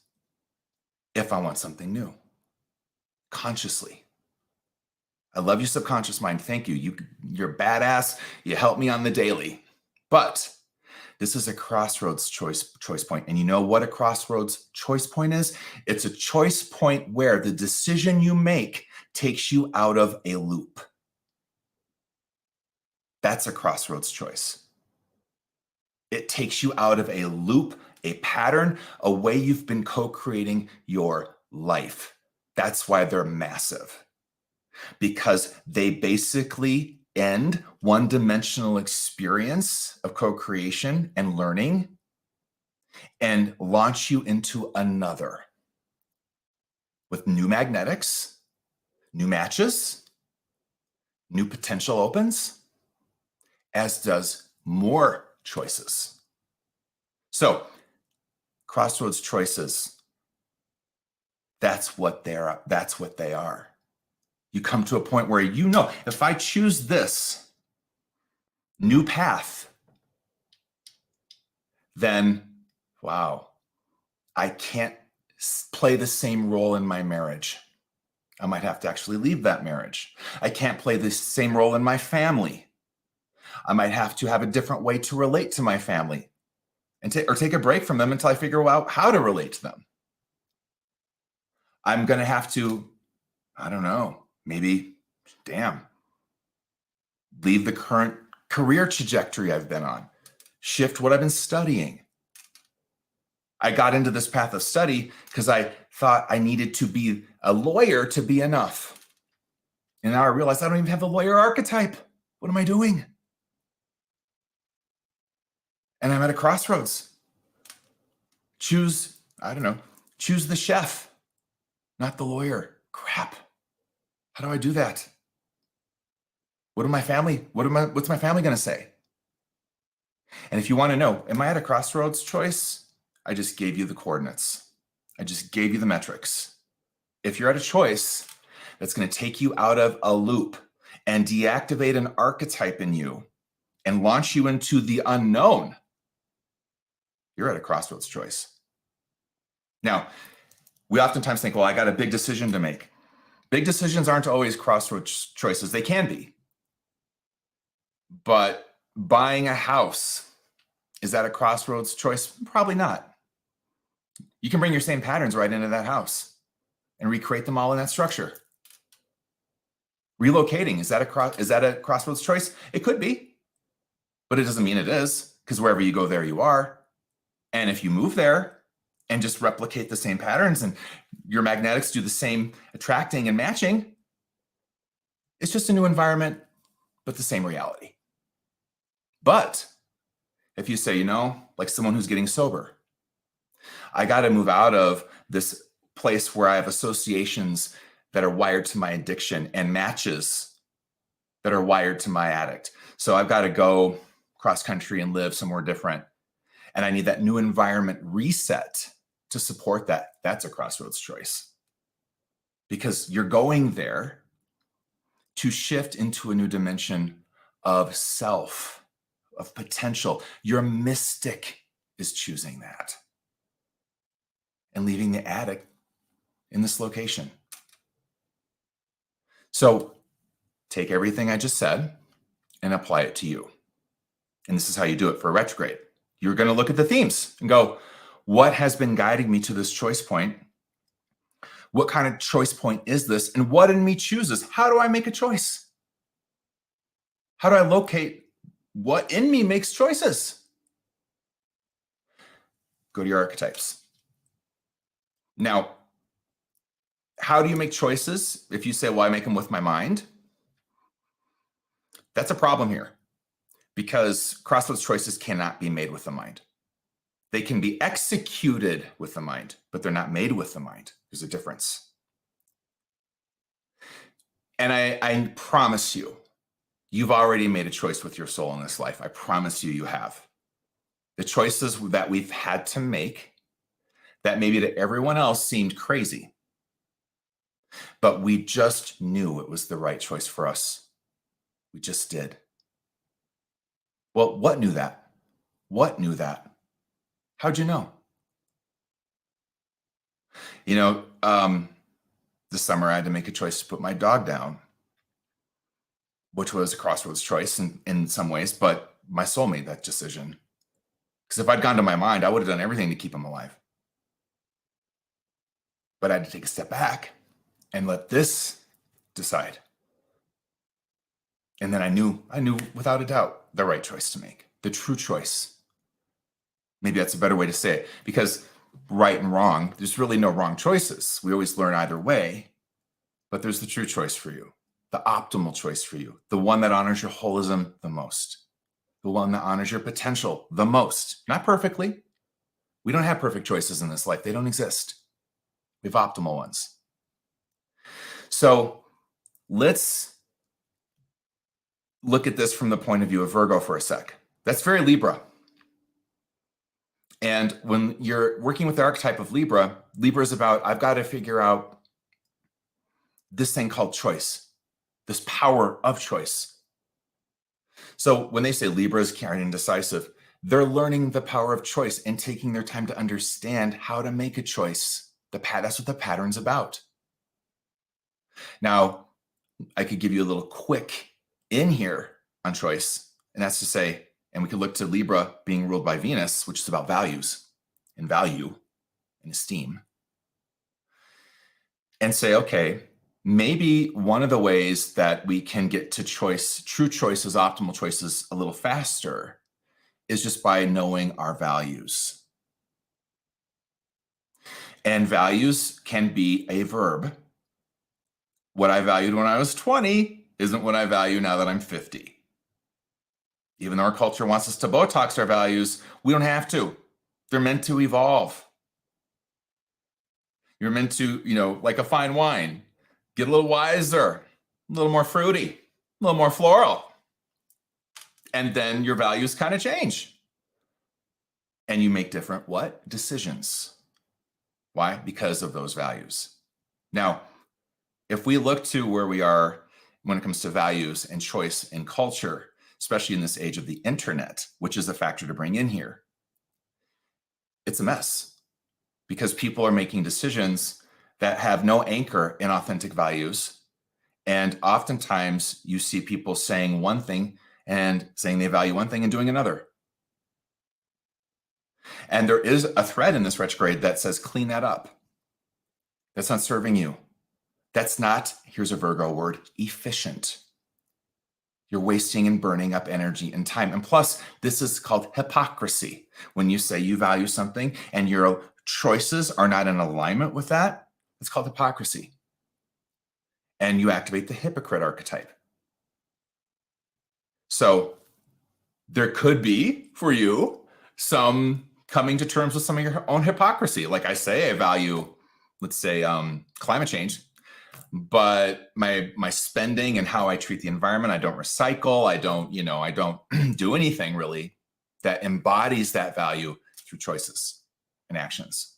if I want something new, consciously. I love you, subconscious mind. Thank you. You're badass. You help me on the daily. But this is a crossroads choice point. And you know what a crossroads choice point is? It's a choice point where the decision you make takes you out of a loop. That's a crossroads choice. It takes you out of a loop, a pattern, a way you've been co-creating your life. That's why they're massive. Because they basically end one-dimensional experience of co-creation and learning and launch you into another with new magnetics, new matches, new potential opens, as does more choices. So, crossroads choices, that's what they are. You come to a point where you know, if I choose this new path, then wow, I can't play the same role in my marriage. I might have to actually leave that marriage. I can't play the same role in my family. I might have to have a different way to relate to my family and take a break from them until I figure out how to relate to them. I'm going to have to, I don't know, maybe, leave the current career trajectory I've been on, shift what I've been studying. I got into this path of study because I thought I needed to be a lawyer to be enough. And now I realize I don't even have the lawyer archetype. What am I doing? And I'm at a crossroads. Choose the chef, not the lawyer. Crap. How do I do that? What's my family going to say? And if you want to know, am I at a crossroads choice? I just gave you the coordinates. I just gave you the metrics. If you're at a choice that's going to take you out of a loop and deactivate an archetype in you and launch you into the unknown, you're at a crossroads choice. Now, we oftentimes think, well, I got a big decision to make. Big decisions aren't always crossroads choices. They can be. But buying a house, is that a crossroads choice? Probably not. You can bring your same patterns right into that house and recreate them all in that structure. Relocating, is that a crossroads choice? It could be, but it doesn't mean it is, because wherever you go, there you are. And if you move there and just replicate the same patterns and your magnetics do the same attracting and matching, it's just a new environment, but the same reality. But if you say, like someone who's getting sober, I got to move out of this place where I have associations that are wired to my addiction and matches that are wired to my addict. So I've got to go cross country and live somewhere different. And I need that new environment reset to support that. That's a crossroads choice. Because you're going there to shift into a new dimension of self, of potential. Your mystic is choosing that and leaving the addict in this location. So take everything I just said and apply it to you. And this is how you do it for a retrograde. You're going to look at the themes and go, what has been guiding me to this choice point? What kind of choice point is this? And what in me chooses? How do I make a choice? How do I locate what in me makes choices? Go to your archetypes. Now, how do you make choices? If you say, well, I make them with my mind, that's a problem here, because crossroads choices cannot be made with the mind. They can be executed with the mind, but they're not made with the mind. There's a difference. And I promise you, you've already made a choice with your soul in this life. I promise you, you have. The choices that we've had to make that maybe to everyone else seemed crazy, but we just knew it was the right choice for us. We just did. Well, what knew that? What knew that? How'd you know? This summer I had to make a choice to put my dog down, which was a crossroads choice in some ways, but my soul made that decision. Because if I'd gone to my mind, I would have done everything to keep him alive. But I had to take a step back and let this decide. And then I knew without a doubt the right choice to make, the true choice. Maybe that's a better way to say it, because right and wrong, there's really no wrong choices. We always learn either way, but there's the true choice for you, the optimal choice for you, the one that honors your holism the most, the one that honors your potential the most. Not perfectly. We don't have perfect choices in this life. They don't exist. We have optimal ones. So let's look at this from the point of view of Virgo for a sec. That's very Libra. And when you're working with the archetype of Libra, Libra is about, I've got to figure out this thing called choice, this power of choice. So when they say Libra is carrying indecisive, They're learning the power of choice and taking their time to understand how to make a choice. That's what the pattern's about. Now, I could give you a little quick in here on choice, and that's to say, and we could look to Libra being ruled by Venus, which is about values and value and esteem, and say, okay, maybe one of the ways that we can get to choice, true choices, optimal choices a little faster is just by knowing our values. And values can be a verb. What I valued when I was 20 isn't what I value now that I'm 50. Even though our culture wants us to Botox our values, we don't have to. They're meant to evolve. You're meant to, like a fine wine, get a little wiser, a little more fruity, a little more floral. And then your values kind of change. And you make different what? Decisions. Why? Because of those values. Now, if we look to where we are when it comes to values and choice and culture, especially in this age of the internet, which is a factor to bring in here, it's a mess because people are making decisions that have no anchor in authentic values. And oftentimes you see people saying one thing and saying they value one thing and doing another. And there is a thread in this retrograde that says, clean that up. That's not serving you. That's not, here's a Virgo word, efficient. You're wasting and burning up energy and time. And plus, this is called hypocrisy. When you say you value something and your choices are not in alignment with that, it's called hypocrisy. And you activate the hypocrite archetype. So there could be, for you, some coming to terms with some of your own hypocrisy. Like I say, I value, let's say, climate change. But my spending and how I treat the environment, I don't recycle. I don't do anything really that embodies that value through choices and actions.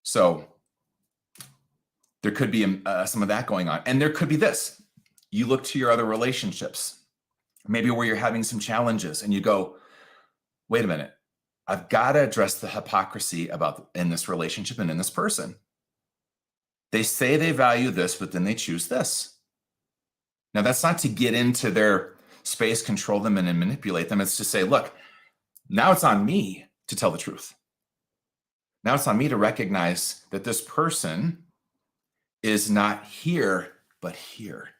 So there could be some of that going on. And there could be this. You look to your other relationships, maybe where you're having some challenges and you go, wait a minute, I've got to address the hypocrisy in this relationship and in this person. They say they value this, but then they choose this. Now, that's not to get into their space, control them, and manipulate them. It's to say, look, now it's on me to tell the truth. Now it's on me to recognize that this person is not here, but here.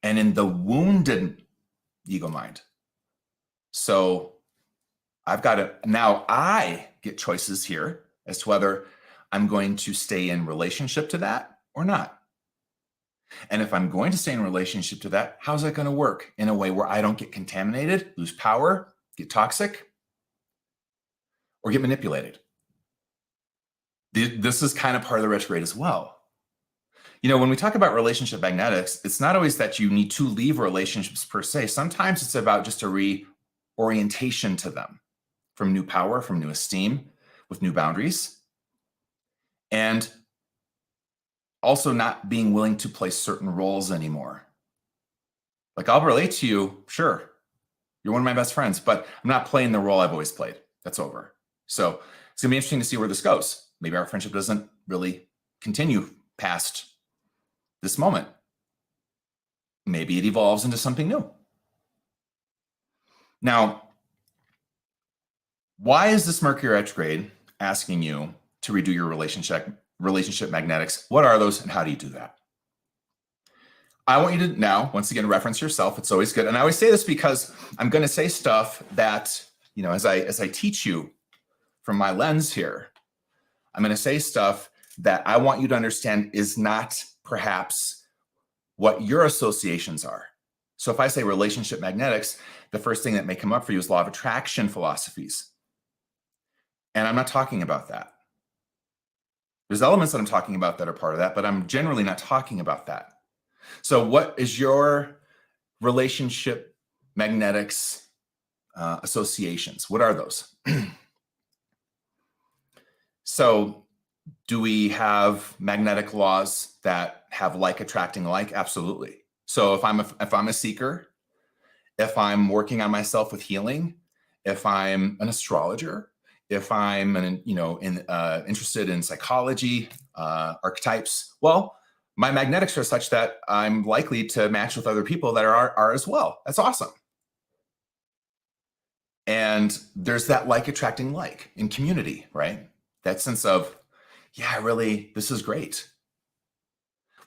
And in the wounded ego mind. So now I get choices here as to whether I'm going to stay in relationship to that or not. And if I'm going to stay in relationship to that, how's that going to work in a way where I don't get contaminated, lose power, get toxic, or get manipulated? This is kind of part of the retrograde as well. When we talk about relationship magnetics, it's not always that you need to leave relationships per se. Sometimes it's about just a reorientation to them from new power, from new esteem, with new boundaries. And also not being willing to play certain roles anymore. Like, I'll relate to you, sure. You're one of my best friends, but I'm not playing the role I've always played. That's over. So it's gonna be interesting to see where this goes. Maybe our friendship doesn't really continue past this moment. Maybe it evolves into something new. Now, why is this Mercury retrograde asking you to redo your relationship magnetics? What are those and how do you do that? I want you to now, once again, reference yourself. It's always good. And I always say this because I'm going to say stuff that, as I teach you from my lens here, I'm going to say stuff that I want you to understand is not perhaps what your associations are. So if I say relationship magnetics, the first thing that may come up for you is law of attraction philosophies. And I'm not talking about that. There's elements that I'm talking about that are part of that, but I'm generally not talking about that. So what is your relationship magnetics associations? What are those? So do we have magnetic laws that have like attracting like? Absolutely. So if I'm a seeker if I'm working on myself with healing, if I'm an astrologer, if I'm interested in psychology, archetypes, well, my magnetics are such that I'm likely to match with other people that are as well. That's awesome. And there's that like attracting like in community, right? That sense of, yeah, really, this is great.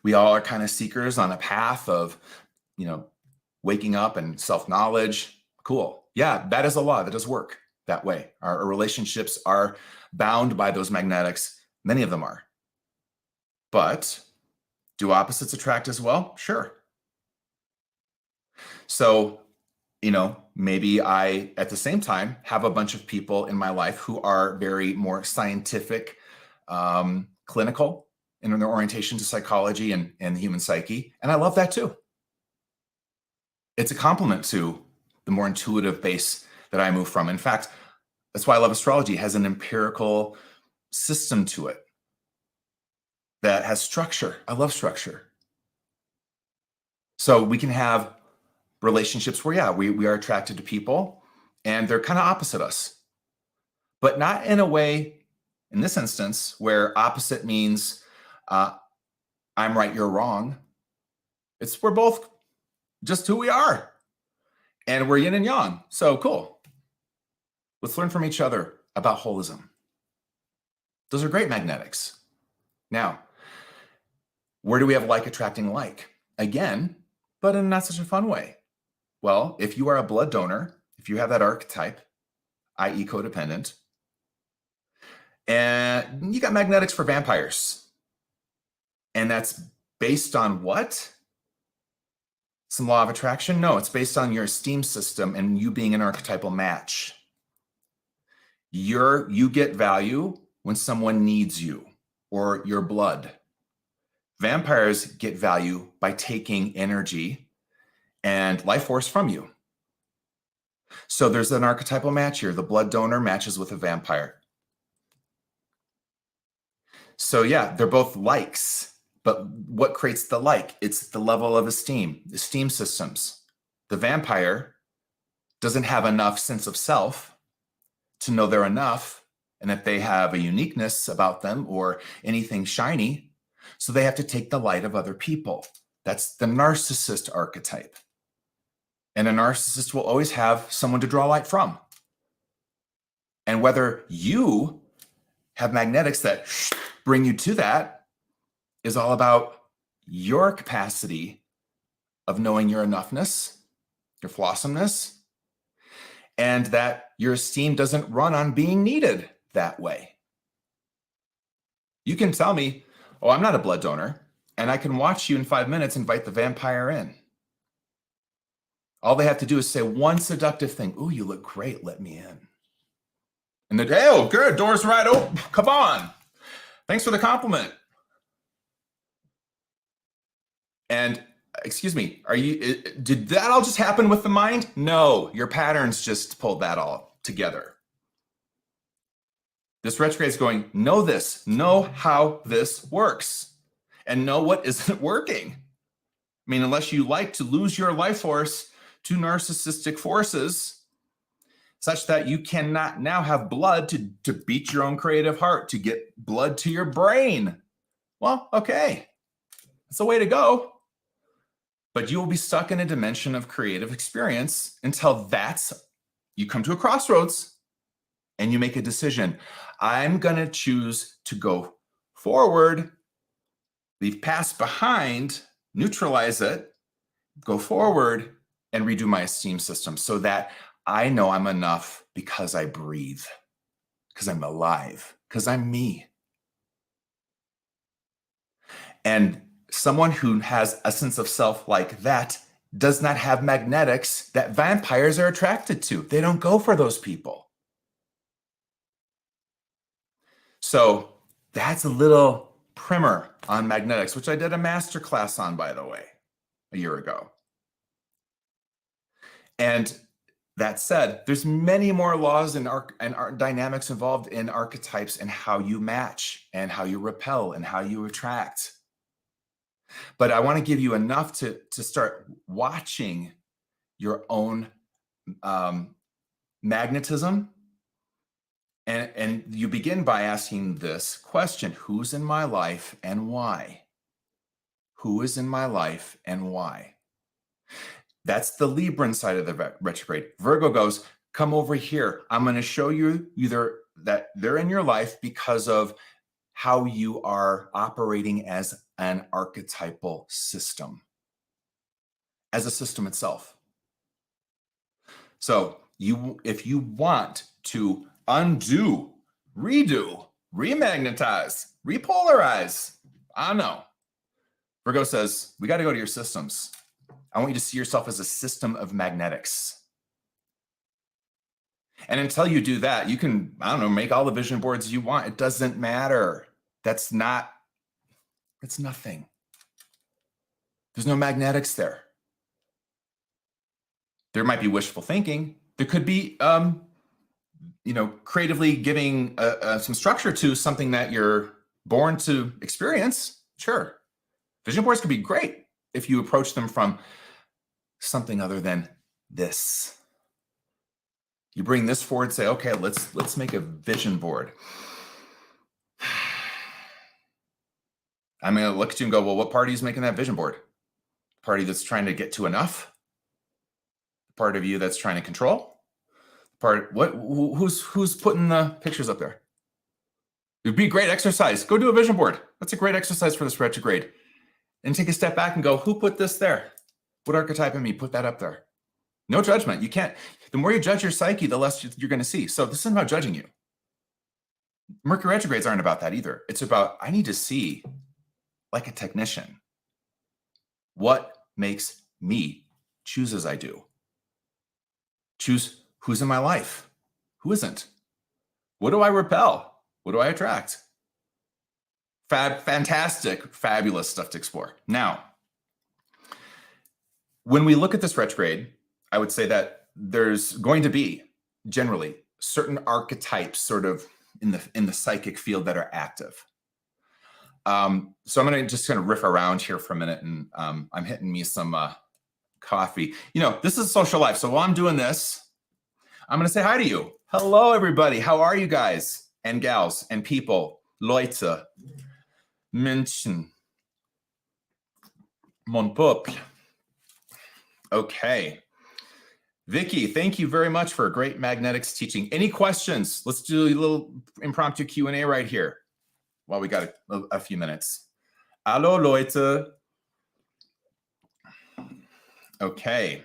We all are kind of seekers on a path of, waking up and self-knowledge. Cool. Yeah, that is a law. That does work that way. Our relationships are bound by those magnetics. Many of them are. But do opposites attract as well? Sure. So, maybe I, at the same time, have a bunch of people in my life who are very more scientific, clinical in their orientation to psychology and the human psyche. And I love that too. It's a complement to the more intuitive base that I move from. In fact, that's why I love astrology. It has an empirical system to it that has structure. I love structure. So we can have relationships where, yeah, we are attracted to people and they're kind of opposite us, but not in a way, in this instance, where opposite means I'm right, you're wrong. We're both just who we are. And we're yin and yang. So cool. Let's learn from each other about holism. Those are great magnetics. Now, where do we have like attracting like? Again, but in not such a fun way. Well, if you are a blood donor, if you have that archetype, i.e. codependent, and you got magnetics for vampires, and that's based on what? Some law of attraction? No, it's based on your esteem system and you being an archetypal match. You get value when someone needs you or your blood. Vampires get value by taking energy and life force from you. So there's an archetypal match here. The blood donor matches with a vampire. So yeah, they're both likes. But what creates the like? It's the level of esteem systems. The vampire doesn't have enough sense of self to know they're enough and that they have a uniqueness about them or anything shiny. So they have to take the light of other people. That's the narcissist archetype. And a narcissist will always have someone to draw light from. And whether you have magnetics that bring you to that is all about your capacity of knowing your enoughness, your flossomeness, and that your esteem doesn't run on being needed that way. You can tell me, oh, I'm not a blood donor, and I can watch you in 5 minutes invite the vampire in. All they have to do is say one seductive thing. Ooh, you look great, let me in. And they're, hey, oh, good, door's right open, come on. Thanks for the compliment. And excuse me, did that all just happen with the mind? No, your patterns just pulled that all together. This retrograde is going, know this, know how this works, and know what isn't working. I mean, unless you like to lose your life force to narcissistic forces, such that you cannot now have blood to beat your own creative heart, to get blood to your brain. Well, okay, that's the way to go. But you will be stuck in a dimension of creative experience until you come to a crossroads and you make a decision. I'm going to choose to go forward, leave past behind, neutralize it, go forward, and redo my esteem system so that I know I'm enough because I breathe, because I'm alive, because I'm me. And someone who has a sense of self like that does not have magnetics that vampires are attracted to. They don't go for those people. So that's a little primer on magnetics, which I did a masterclass on, by the way, a year ago. And that said, there's many more laws and dynamics involved in archetypes and how you match and how you repel and how you attract. But I want to give you enough to start watching your own magnetism. And you begin by asking this question: who's in my life and why? Who is in my life and why? That's the Libran side of the retrograde. Virgo goes, come over here. I'm going to show you either that they're in your life because of how you are operating as an archetypal system, as a system itself. So if you want to undo, redo, remagnetize, repolarize, I don't know. Virgo says, we got to go to your systems. I want you to see yourself as a system of magnetics. And until you do that, you can, I don't know, make all the vision boards you want. It doesn't matter. That's nothing. There's no magnetics there. There might be wishful thinking. There could be, creatively giving some structure to something that you're born to experience. Sure. Vision boards could be great if you approach them from something other than this. You bring this forward, say, okay, let's make a vision board. I'm going to look at you and go, well, what party is making that vision board? Party that's trying to get to enough? Part of you that's trying to control? Who's putting the pictures up there? It'd be a great exercise. Go do a vision board. That's a great exercise for this retrograde. And take a step back and go, who put this there? What archetype in me put that up there? No judgment. You can't. The more you judge your psyche, the less you're going to see. So this isn't about judging you. Mercury retrogrades aren't about that either. It's about, I need to see, like a technician, what makes me choose as I do. Choose who's in my life, who isn't. What do I repel? What do I attract? Fantastic, fabulous stuff to explore. Now, when we look at this retrograde, I would say that there's going to be generally certain archetypes sort of in the psychic field that are active. So I'm going to just kind of riff around here for a minute, and I'm hitting me some coffee. This is social life. So while I'm doing this, I'm going to say hi to you. Hello, everybody. How are you guys and gals and people? Leute, Menschen, mon peuple. Okay. Vicky, thank you very much for a great magnetics teaching. Any questions? Let's do a little impromptu Q&A right here while we got a few minutes. Hallo, Leute. Okay.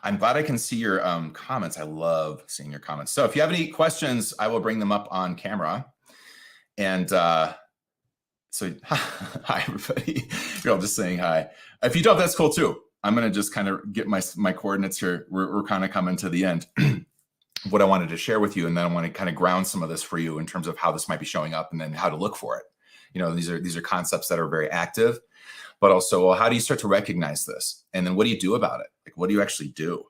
I'm glad I can see your comments. I love seeing your comments. So if you have any questions, I will bring them up on camera. And so hi, everybody. You're all just saying hi. If you don't, that's cool too. I'm going to just kind of get my coordinates here. We're kind of coming to the end of what I wanted to share with you. And then I want to kind of ground some of this for you in terms of how this might be showing up and then how to look for it. These are concepts that are very active, but also, well, how do you start to recognize this? And then what do you do about it? Like, what do you actually do?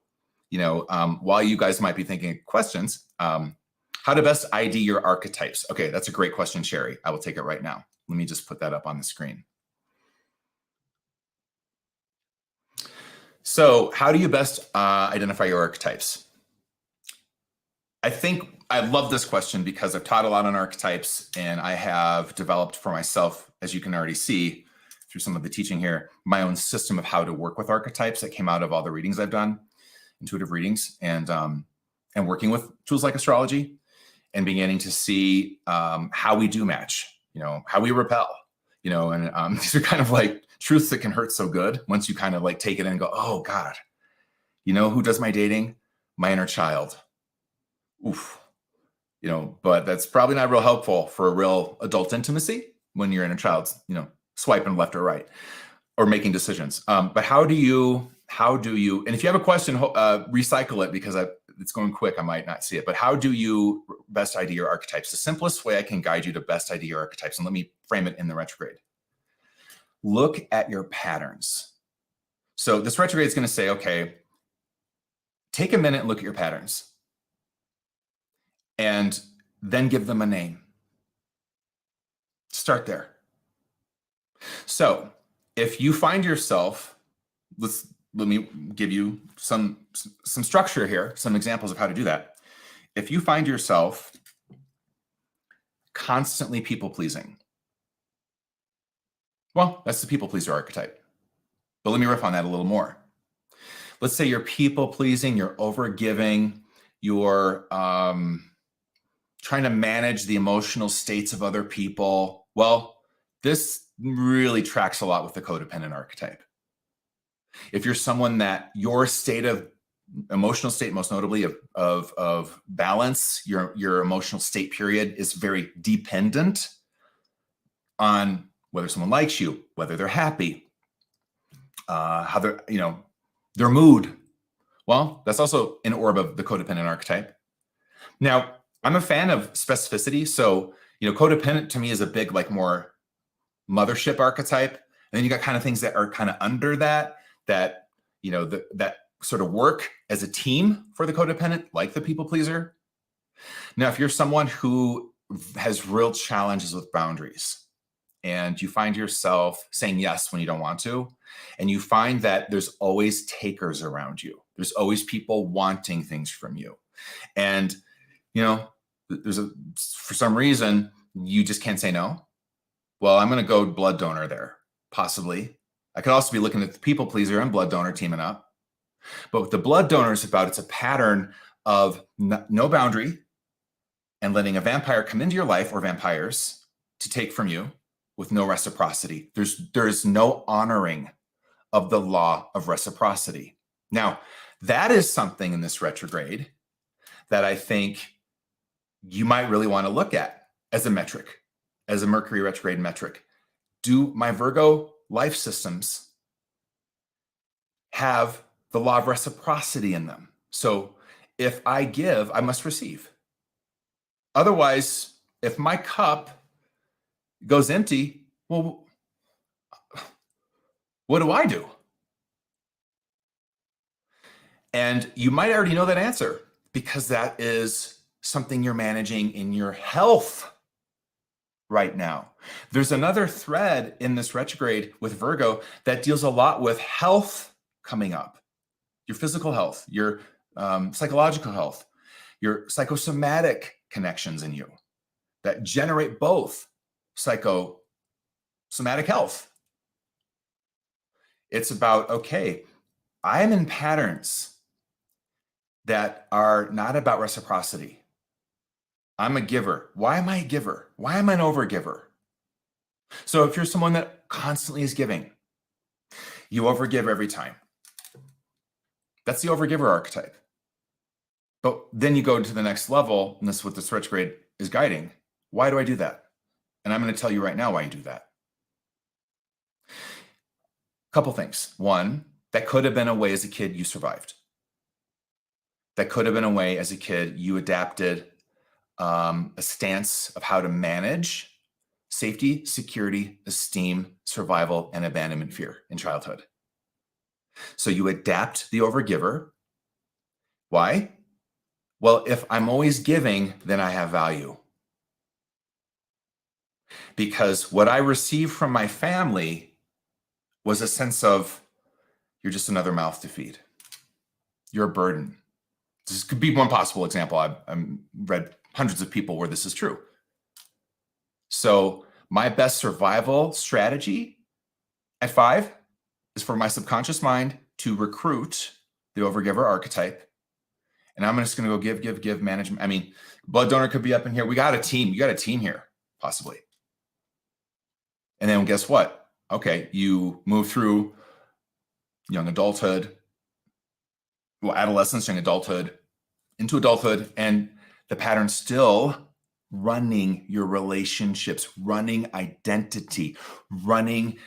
While you guys might be thinking questions, how to best ID your archetypes? Okay, that's a great question, Sherry. I will take it right now. Let me just put that up on the screen. So how do you best identify your archetypes? I think I love this question because I've taught a lot on archetypes, and I have developed for myself, as you can already see through some of the teaching here, my own system of how to work with archetypes that came out of all the readings I've done, intuitive readings, and working with tools like astrology, and beginning to see how we do match, how we repel, and these are kind of like truths that can hurt so good once you kind of like take it in and go, oh God, who does my dating? My inner child. Oof. But that's probably not real helpful for a real adult intimacy when your inner child's, swiping left or right or making decisions. But how do you, and if you have a question, recycle it because it's going quick. I might not see it, but how do you best ID your archetypes? The simplest way I can guide you to best ID your archetypes, and let me frame it in the retrograde. Look at your patterns. So this retrograde is going to say, okay, take a minute and look at your patterns and then give them a name. Start there. So if you find yourself, let's let me give you some structure here, some examples of how to do that. If you find yourself constantly people-pleasing, well, that's the people-pleaser archetype. But let me riff on that a little more. Let's say you're people-pleasing, you're over-giving, you're trying to manage the emotional states of other people. Well, this really tracks a lot with the codependent archetype. If you're someone that your emotional state, most notably of balance, your emotional state period is very dependent on whether someone likes you, whether they're happy, how they're, their mood. Well, that's also an orb of the codependent archetype. Now, I'm a fan of specificity. So, codependent to me is a big, more mothership archetype. And then you got kind of things that are kind of under that sort of work as a team for the codependent, like the people pleaser. Now, if you're someone who has real challenges with boundaries and you find yourself saying yes when you don't want to, and you find that there's always takers around you, there's always people wanting things from you. And, for some reason, you just can't say no. Well, I'm going to go blood donor there, possibly. I could also be looking at the people pleaser and blood donor teaming up. But what the blood donor is about, it's a pattern of no boundary and letting a vampire come into your life, or vampires, to take from you with no reciprocity. There's no honoring of the law of reciprocity. Now, that is something in this retrograde that I think you might really want to look at as a metric, as a Mercury retrograde metric. Do my Virgo life systems have the law of reciprocity in them? So if I give, I must receive. Otherwise, if my cup goes empty, well, what do I do? And you might already know that answer, because that is something you're managing in your health right now. There's another thread in this retrograde with Virgo that deals a lot with health coming up. Your physical health, your psychological health, your psychosomatic connections in you that generate both psychosomatic health. It's about, okay, I am in patterns that are not about reciprocity. I'm a giver. Why am I a giver? Why am I an overgiver? So if you're someone that constantly is giving, you overgive every time. That's the overgiver archetype. But then you go to the next level, and this is what this retrograde is guiding. Why do I do that? And I'm going to tell you right now why you do that. Couple things. One, that could have been a way as a kid you survived. That could have been a way as a kid you adapted a stance of how to manage safety, security, esteem, survival, and abandonment fear in childhood. So you adapt the overgiver. Why? Well, if I'm always giving, then I have value. Because what I received from my family was a sense of, you're just another mouth to feed. You're a burden. This could be one possible example. I've read hundreds of people where this is true. So my best survival strategy at 5 is for my subconscious mind to recruit the overgiver archetype. And I'm just going to go give management. I mean, blood donor could be up in here. We got a team. You got a team here, possibly. And then guess what? Okay, you move through young adulthood, adolescence, young adulthood, into adulthood, and the pattern's still running your relationships, running identity, running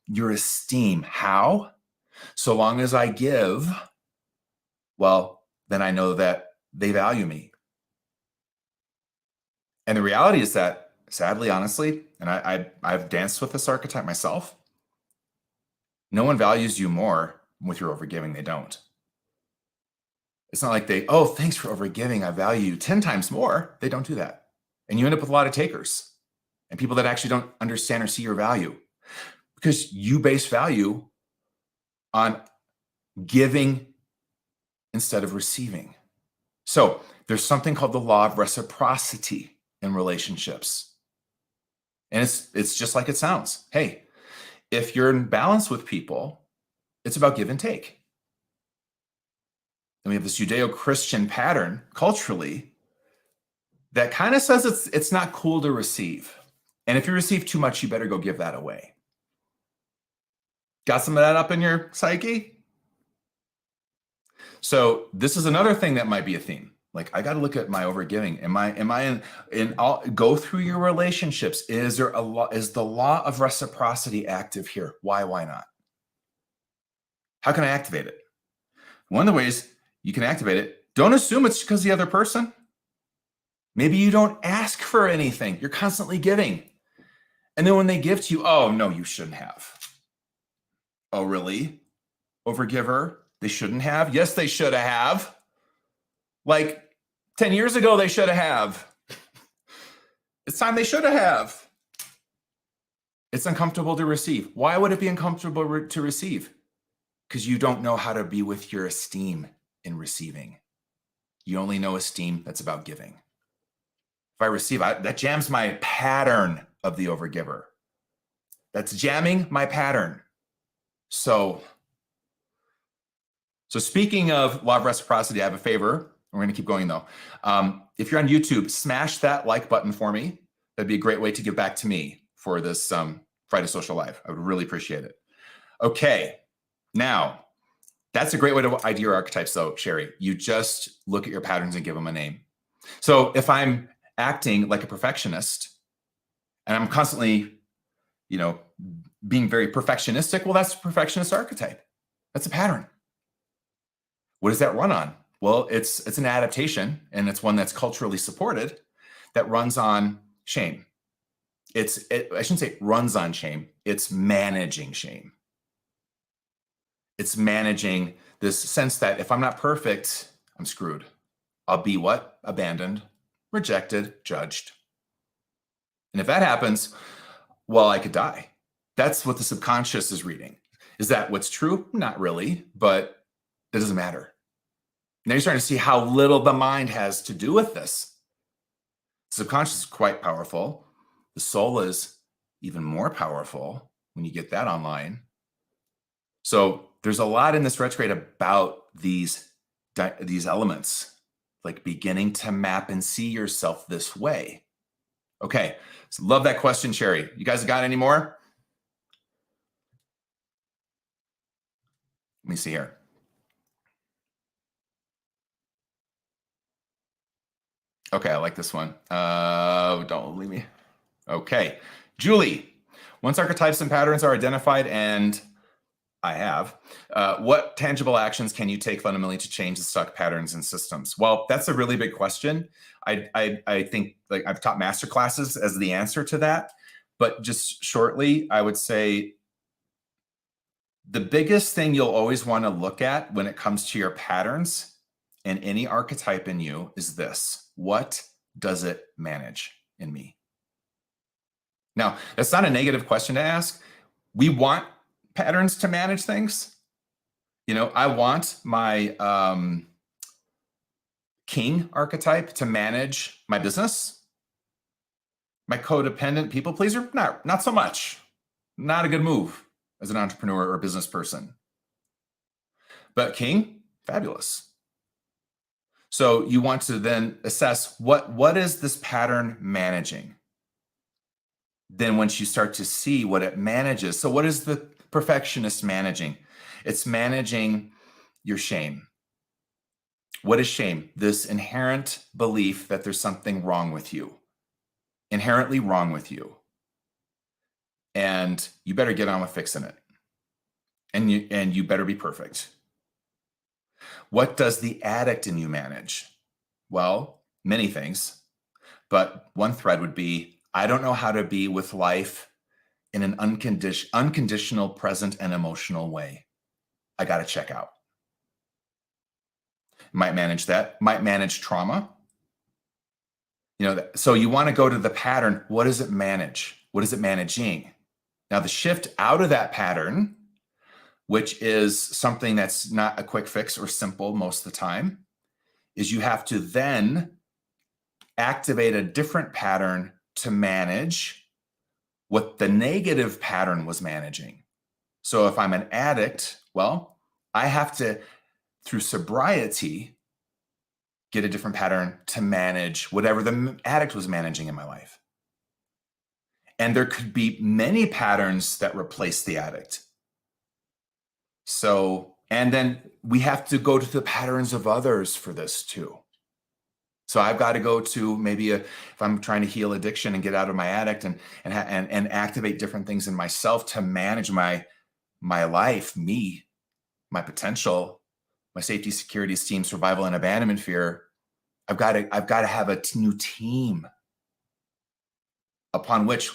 your esteem. How? So long as I give, well, then I know that they value me. And the reality is that, sadly, honestly, and I've danced with this archetype myself, no one values you more with your overgiving. They don't. It's not like they, oh, thanks for overgiving. I value you 10 times more. They don't do that. And you end up with a lot of takers and people that actually don't understand or see your value, because you base value on giving instead of receiving. So there's something called the law of reciprocity in relationships. And it's just like it sounds. Hey, if you're in balance with people, it's about give and take. And we have this Judeo-Christian pattern culturally that kind of says it's not cool to receive. And if you receive too much, you better go give that away. Got some of that up in your psyche? So this is another thing that might be a theme. Like, I got to look at my overgiving. Am I in all, go through your relationships. Is there a law? Is the law of reciprocity active here? Why not? How can I activate it? One of the ways you can activate it, don't assume it's because the other person. Maybe you don't ask for anything. You're constantly giving. And then when they give to you, oh, no, you shouldn't have. Oh, really? Overgiver? They shouldn't have? Yes, they should have. Like 10 years ago, they should have. It's time they should have. It's uncomfortable to receive. Why would it be uncomfortable to receive? Because you don't know how to be with your esteem in receiving. You only know esteem that's about giving. If I receive, that jams my pattern of the overgiver. That's jamming my pattern. So speaking of law of reciprocity, I have a favor. We're going to keep going though. If you're on YouTube, smash that like button for me. That'd be a great way to give back to me for this Friday Social Live. I would really appreciate it. Okay, now that's a great way to ID your archetypes though, Sherry. You just look at your patterns and give them a name. So if I'm acting like a perfectionist and I'm constantly, being very perfectionistic, well, that's a perfectionist archetype. That's a pattern. What does that run on? Well, it's an adaptation, and it's one that's culturally supported that runs on shame. I shouldn't say it runs on shame. It's managing shame. It's managing this sense that if I'm not perfect, I'm screwed. I'll be what? Abandoned, rejected, judged. And if that happens, well, I could die. That's what the subconscious is reading. Is that what's true? Not really, but it doesn't matter. Now you're starting to see how little the mind has to do with this. The subconscious is quite powerful. The soul is even more powerful when you get that online. So there's a lot in this retrograde about these elements, like beginning to map and see yourself this way. Okay, so love that question, Sherry. You guys got any more? Let me see here. Okay, I like this one. Don't leave me. Okay, Julie. Once archetypes and patterns are identified, and I have, what tangible actions can you take fundamentally to change the stuck patterns and systems? Well, that's a really big question. I think, like, I've taught master classes as the answer to that, but just shortly, I would say the biggest thing you'll always want to look at when it comes to your patterns and any archetype in you is this: what does it manage in me? Now, that's not a negative question to ask. We want patterns to manage things. I want my king archetype to manage my business. My codependent people pleaser, not so much. Not a good move as an entrepreneur or business person. But king, fabulous. So you want to then assess what is this pattern managing? Then once you start to see what it manages, so what is the perfectionist managing? It's managing your shame. What is shame? This inherent belief that there's something wrong with you, inherently wrong with you. And you better get on with fixing it. And you better be perfect. What does the addict in you manage? Well, many things, but one thread would be, I don't know how to be with life in an unconditional, present, and emotional way. I got to check out. Might manage that, might manage trauma. So you want to go to the pattern. What does it manage? What is it managing? Now, the shift out of that pattern which is something that's not a quick fix or simple most of the time, is you have to then activate a different pattern to manage what the negative pattern was managing. So if I'm an addict, well, I have to, through sobriety, get a different pattern to manage whatever the addict was managing in my life. And there could be many patterns that replace the addict. So, and then we have to go to the patterns of others for this too. So I've got to go to maybe if I'm trying to heal addiction and get out of my addict and activate different things in myself to manage my life, me, my potential, my safety, security, esteem, survival, and abandonment fear. I've got to have a new team upon which,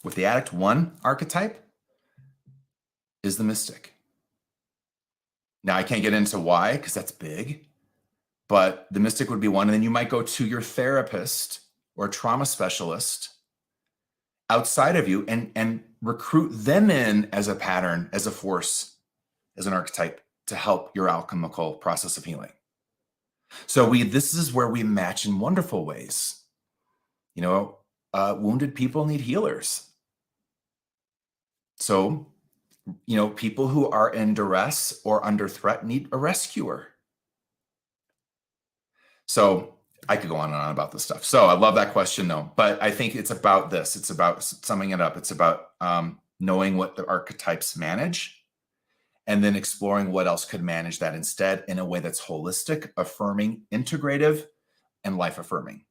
with the addict, one archetype is the mystic. Now I can't get into why, because that's big, but the mystic would be one. And then you might go to your therapist or trauma specialist outside of you and recruit them in as a pattern, as a force, as an archetype to help your alchemical process of healing. So this is where we match in wonderful ways. You know, wounded people need healers. So, you know, people who are in duress or under threat need a rescuer. So I could go on and on about this stuff. So I love that question though, but I think it's about this. It's about summing it up. It's about knowing what the archetypes manage and then exploring what else could manage that instead in a way that's holistic, affirming, integrative, and life affirming.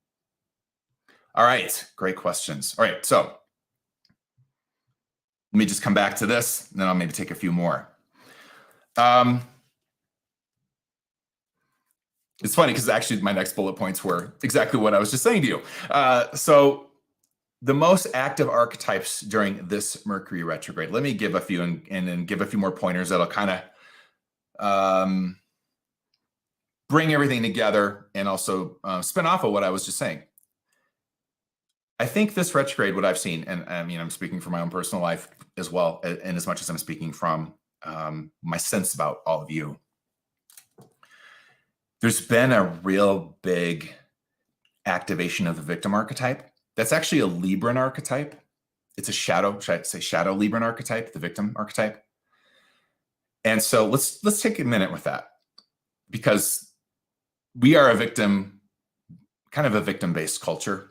All right, great questions. All right, so let me just come back to this, and then I'll maybe take a few more. It's funny because actually my next bullet points were exactly what I was just saying to you. So the most active archetypes during this Mercury retrograde, let me give a few and then give a few more pointers that'll kind of bring everything together and also spin off of what I was just saying. I think this retrograde, what I've seen, and I mean, I'm speaking from my own personal life as well, and as much as I'm speaking from my sense about all of you, there's been a real big activation of the victim archetype. That's actually a Libran archetype. It's a shadow, should I say shadow Libran archetype, the victim archetype. And so let's take a minute with that, because we are a victim, kind of a victim-based culture.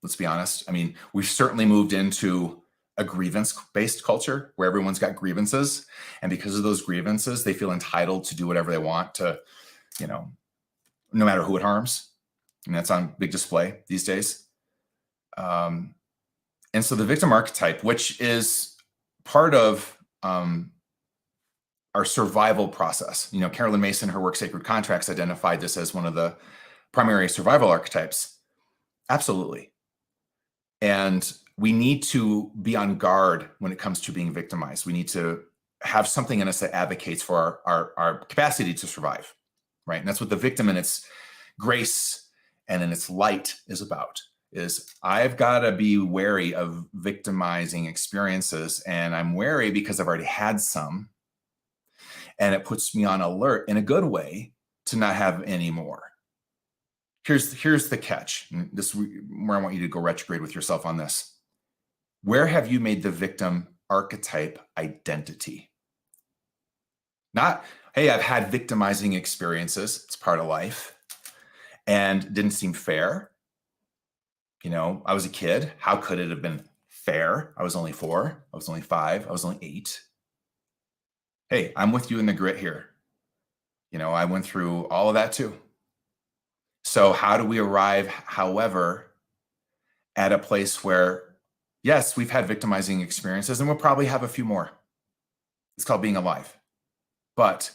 Let's be honest. I mean, we've certainly moved into a grievance-based culture where everyone's got grievances. And because of those grievances, they feel entitled to do whatever they want to, you know, no matter who it harms. And that's on big display these days. And so the victim archetype, which is part of our survival process. You know, Carolyn Mason, her work Sacred Contracts, identified this as one of the primary survival archetypes. Absolutely. And we need to be on guard when it comes to being victimized. We need to have something in us that advocates for our capacity to survive, right? And that's what the victim in its grace and in its light is about, is I've got to be wary of victimizing experiences. And I'm wary because I've already had some. And it puts me on alert in a good way to not have any more. Here's the catch. And this is where I want you to go retrograde with yourself on this. Where have you made the victim archetype identity? Not, hey, I've had victimizing experiences. It's part of life. And it didn't seem fair. You know, I was a kid. How could it have been fair? I was only 4. I was only 5. I was only 8. Hey, I'm with you in the grit here. You know, I went through all of that too. So how do we arrive, however, at a place where, yes, we've had victimizing experiences and we'll probably have a few more. It's called being alive. But,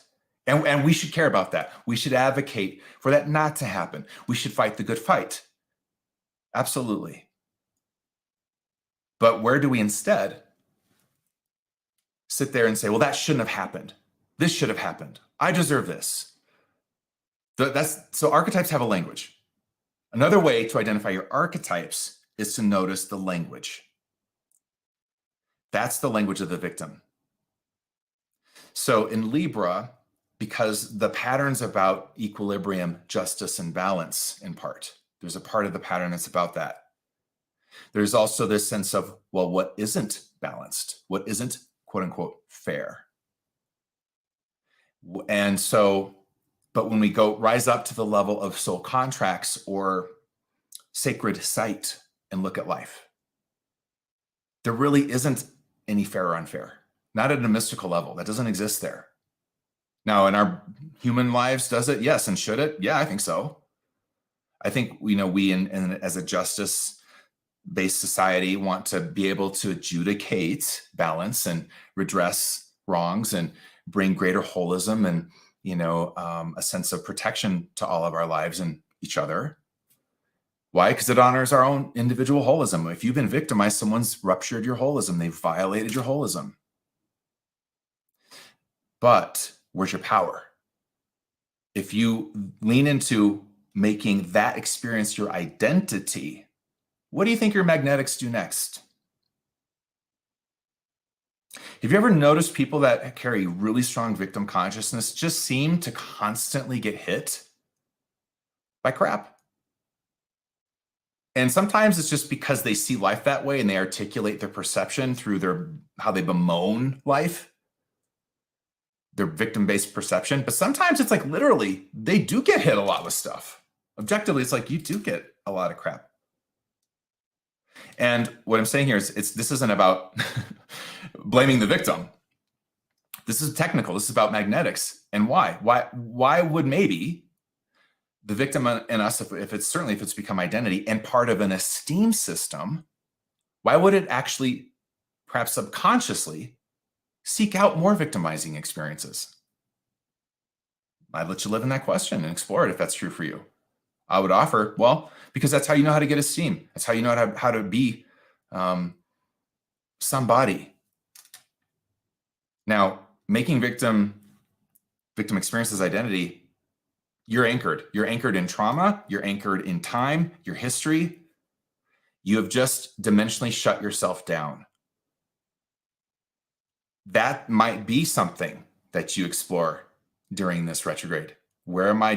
and we should care about that. We should advocate for that not to happen. We should fight the good fight. Absolutely. But where do we instead sit there and say, well, that shouldn't have happened. This should have happened. I deserve this. So archetypes have a language. Another way to identify your archetypes is to notice the language. That's the language of the victim. So in Libra, because the pattern's about equilibrium, justice, and balance in part, there's a part of the pattern that's about that. There's also this sense of, well, what isn't balanced? What isn't, quote unquote, fair? And so, but when we go rise up to the level of soul contracts or sacred sight and look at life, there really isn't any fair or unfair, not at a mystical level. That doesn't exist there. Now, in our human lives, does it? Yes. And should it? Yeah, I think so. I think, we as a justice-based society want to be able to adjudicate balance and redress wrongs and bring greater holism and, a sense of protection to all of our lives and each other. Why? Because it honors our own individual holism. If you've been victimized, someone's ruptured your holism. They've violated your holism. But where's your power? If you lean into making that experience your identity, what do you think your magnetics do next? Have you ever noticed people that carry really strong victim consciousness just seem to constantly get hit by crap? And sometimes it's just because they see life that way and they articulate their perception through how they bemoan life, their victim-based perception. But sometimes it's like literally they do get hit a lot with stuff. Objectively, it's like you do get a lot of crap. And what I'm saying here is this isn't about blaming the victim. This is technical. This is about magnetics. And why? Why would maybe the victim in us, if it's become identity and part of an esteem system, why would it actually, perhaps subconsciously, seek out more victimizing experiences? I'd let you live in that question and explore it if that's true for you. I would offer, well, because that's how you know how to get esteem. That's how you know how to be somebody. Now, making victim experiences identity, you're anchored. You're anchored in trauma. You're anchored in time, your history. You have just dimensionally shut yourself down. That might be something that you explore during this retrograde. Where am I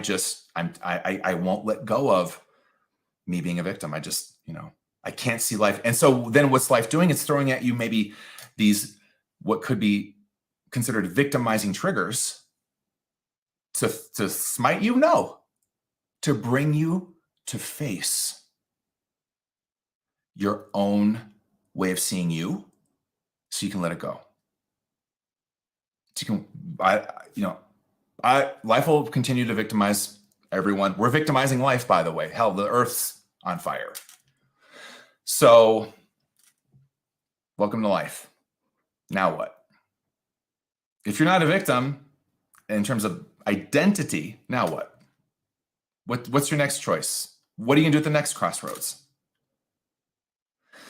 I won't let go of me being a victim. I just, I can't see life. And so then what's life doing? It's throwing at you maybe these, what could be considered victimizing triggers to smite you? No, to bring you to face your own way of seeing you so you can let it go. So you can, life will continue to victimize everyone. We're victimizing life, by the way. Hell, the earth's on fire. So welcome to life. Now what? If you're not a victim in terms of identity, now what? What's your next choice? What are you gonna do at the next crossroads?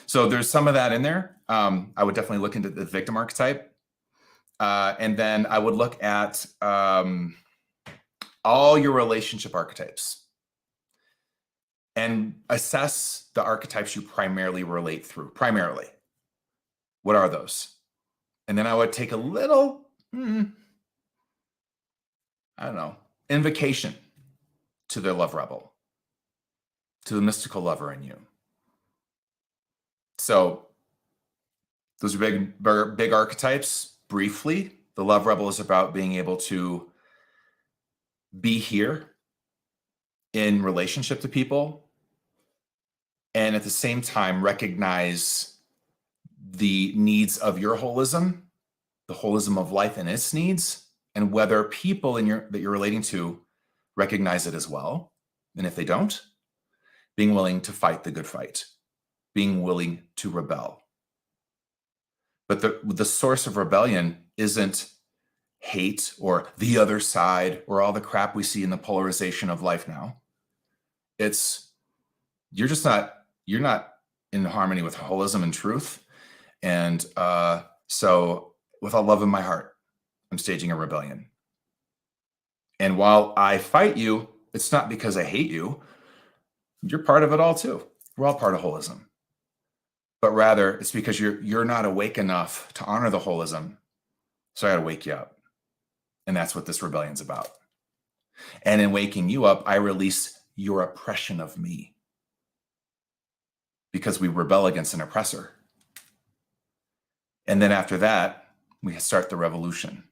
So there's some of that in there. I would definitely look into the victim archetype. And then I would look at all your relationship archetypes and assess the archetypes you primarily relate through. Primarily, what are those? And then I would take a little, invocation to the love rebel, to the mystical lover in you. So those are big archetypes. Briefly, the love rebel is about being able to be here in relationship to people and at the same time recognize the needs of your holism, the holism of life and its needs, and whether people that you're relating to recognize it as well. And if they don't, being willing to fight the good fight, being willing to rebel. But the source of rebellion isn't hate or the other side or all the crap we see in the polarization of life now. You're not in harmony with holism and truth. And so with all love in my heart, I'm staging a rebellion. And while I fight you, it's not because I hate you. You're part of it all too. We're all part of holism. But rather, it's because you're not awake enough to honor the holism. So I got to wake you up. And that's what this rebellion's about. And in waking you up, I release your oppression of me, because we rebel against an oppressor. And then after that, we start the revolution.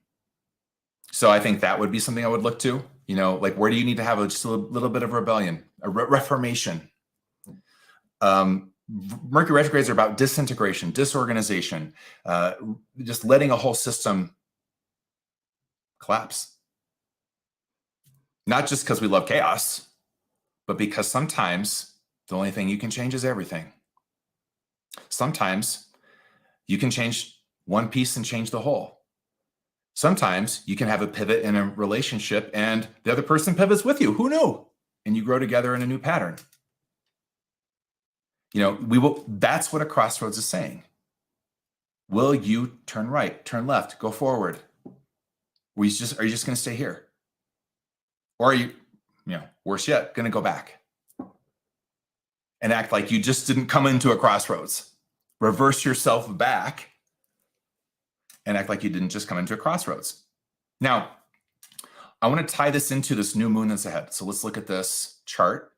So I think that would be something I would look to, like, where do you need to have just a little bit of rebellion, a reformation? Mercury retrogrades are about disintegration, disorganization, just letting a whole system collapse. Not just because we love chaos, but because sometimes the only thing you can change is everything. Sometimes you can change one piece and change the whole. Sometimes you can have a pivot in a relationship and the other person pivots with you. Who knew? And you grow together in a new pattern. That's what a crossroads is saying. Will you turn right, turn left, go forward? Are you just going to stay here? Or are you, worse yet, going to go back and act like you just didn't come into a crossroads? Reverse yourself back and act like you didn't just come into a crossroads. Now, I want to tie this into this new moon that's ahead. So let's look at this chart.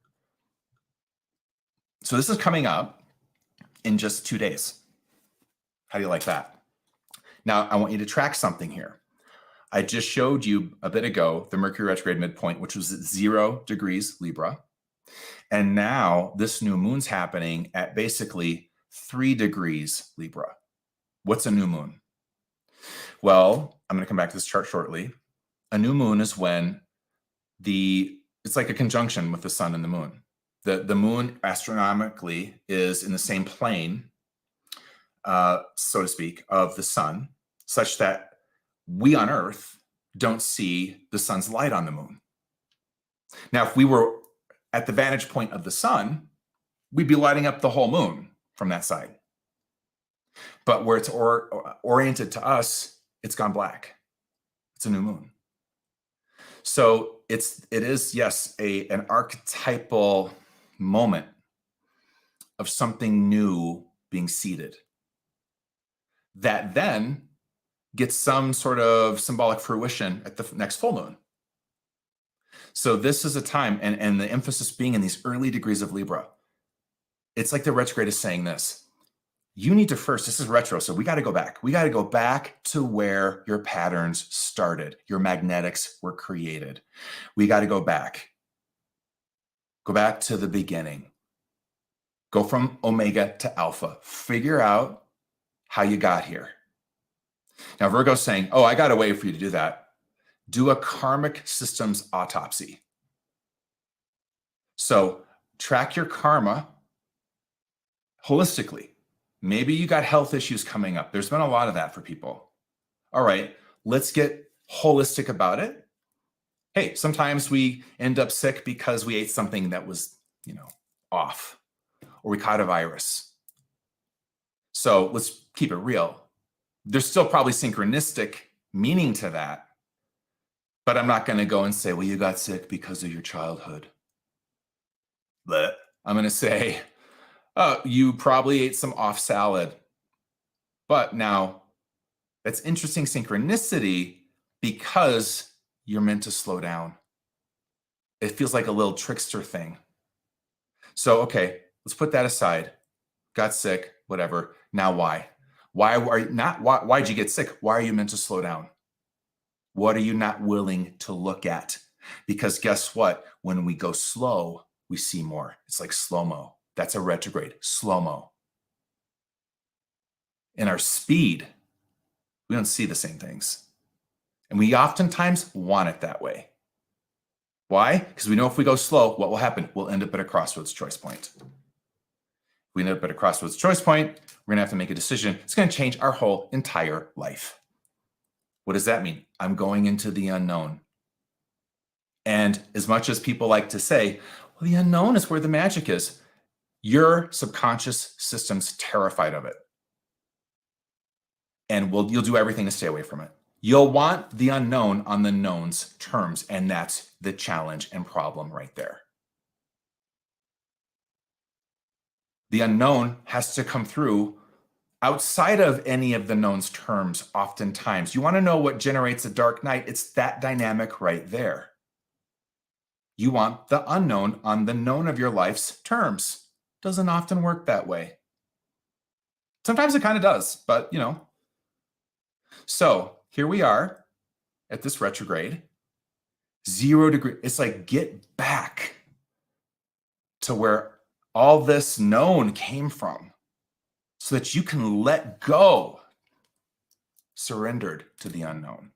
So this is coming up in just 2 days. How do you like that? Now, I want you to track something here. I just showed you a bit ago the Mercury retrograde midpoint, which was at 0 degrees Libra. And now this new moon's happening at basically 3 degrees Libra. What's a new moon? Well, I'm going to come back to this chart shortly. A new moon is when it's like a conjunction with the sun and the moon. The moon astronomically is in the same plane, so to speak, of the sun, such that we on Earth don't see the sun's light on the moon. Now, if we were at the vantage point of the sun, we'd be lighting up the whole moon from that side. But where it's oriented to us, it's gone black. It's a new moon. So it is, yes, an archetypal moment of something new being seeded that then gets some sort of symbolic fruition at the next full moon. So this is a time, and the emphasis being in these early degrees of Libra. It's like the retrograde is saying this. You need to first, this is retro, so we got to go back. We got to go back to where your patterns started, your magnetics were created. We got to go back. Go back to the beginning. Go from Omega to Alpha. Figure out how you got here. Now, Virgo's saying, oh, I got a way for you to do that. Do a karmic systems autopsy. So track your karma holistically. Maybe you got health issues coming up. There's been a lot of that for people. All right, let's get holistic about it. Hey, sometimes we end up sick because we ate something that was, off, or we caught a virus. So let's keep it real. There's still probably synchronistic meaning to that, but I'm not going to go and say, well, you got sick because of your childhood. But I'm going to say, you probably ate some off salad. But now that's interesting synchronicity because you're meant to slow down. It feels like a little trickster thing. So, okay, let's put that aside. Got sick, whatever. Now why? Why'd you get sick? Why are you meant to slow down? What are you not willing to look at? Because guess what? When we go slow, we see more. It's like slow-mo. That's a retrograde, slow-mo. In our speed, we don't see the same things. And we oftentimes want it that way. Why? Because we know if we go slow, what will happen? We'll end up at a crossroads choice point. If we end up at a crossroads choice point, we're going to have to make a decision. It's going to change our whole entire life. What does that mean? I'm going into the unknown. And as much as people like to say, well, the unknown is where the magic is, your subconscious system's terrified of it. And you'll do everything to stay away from it. You'll want the unknown on the known's terms, and that's the challenge and problem right there. The unknown has to come through outside of any of the known terms, oftentimes, you want to know what generates a dark night. It's that dynamic right there. You want the unknown on the known of your life's terms. Doesn't often work that way. Sometimes it kind of does, but you know. So here we are at this retrograde, 0 degree. It's like, get back to where all this known came from so that you can let go, surrendered to the unknown.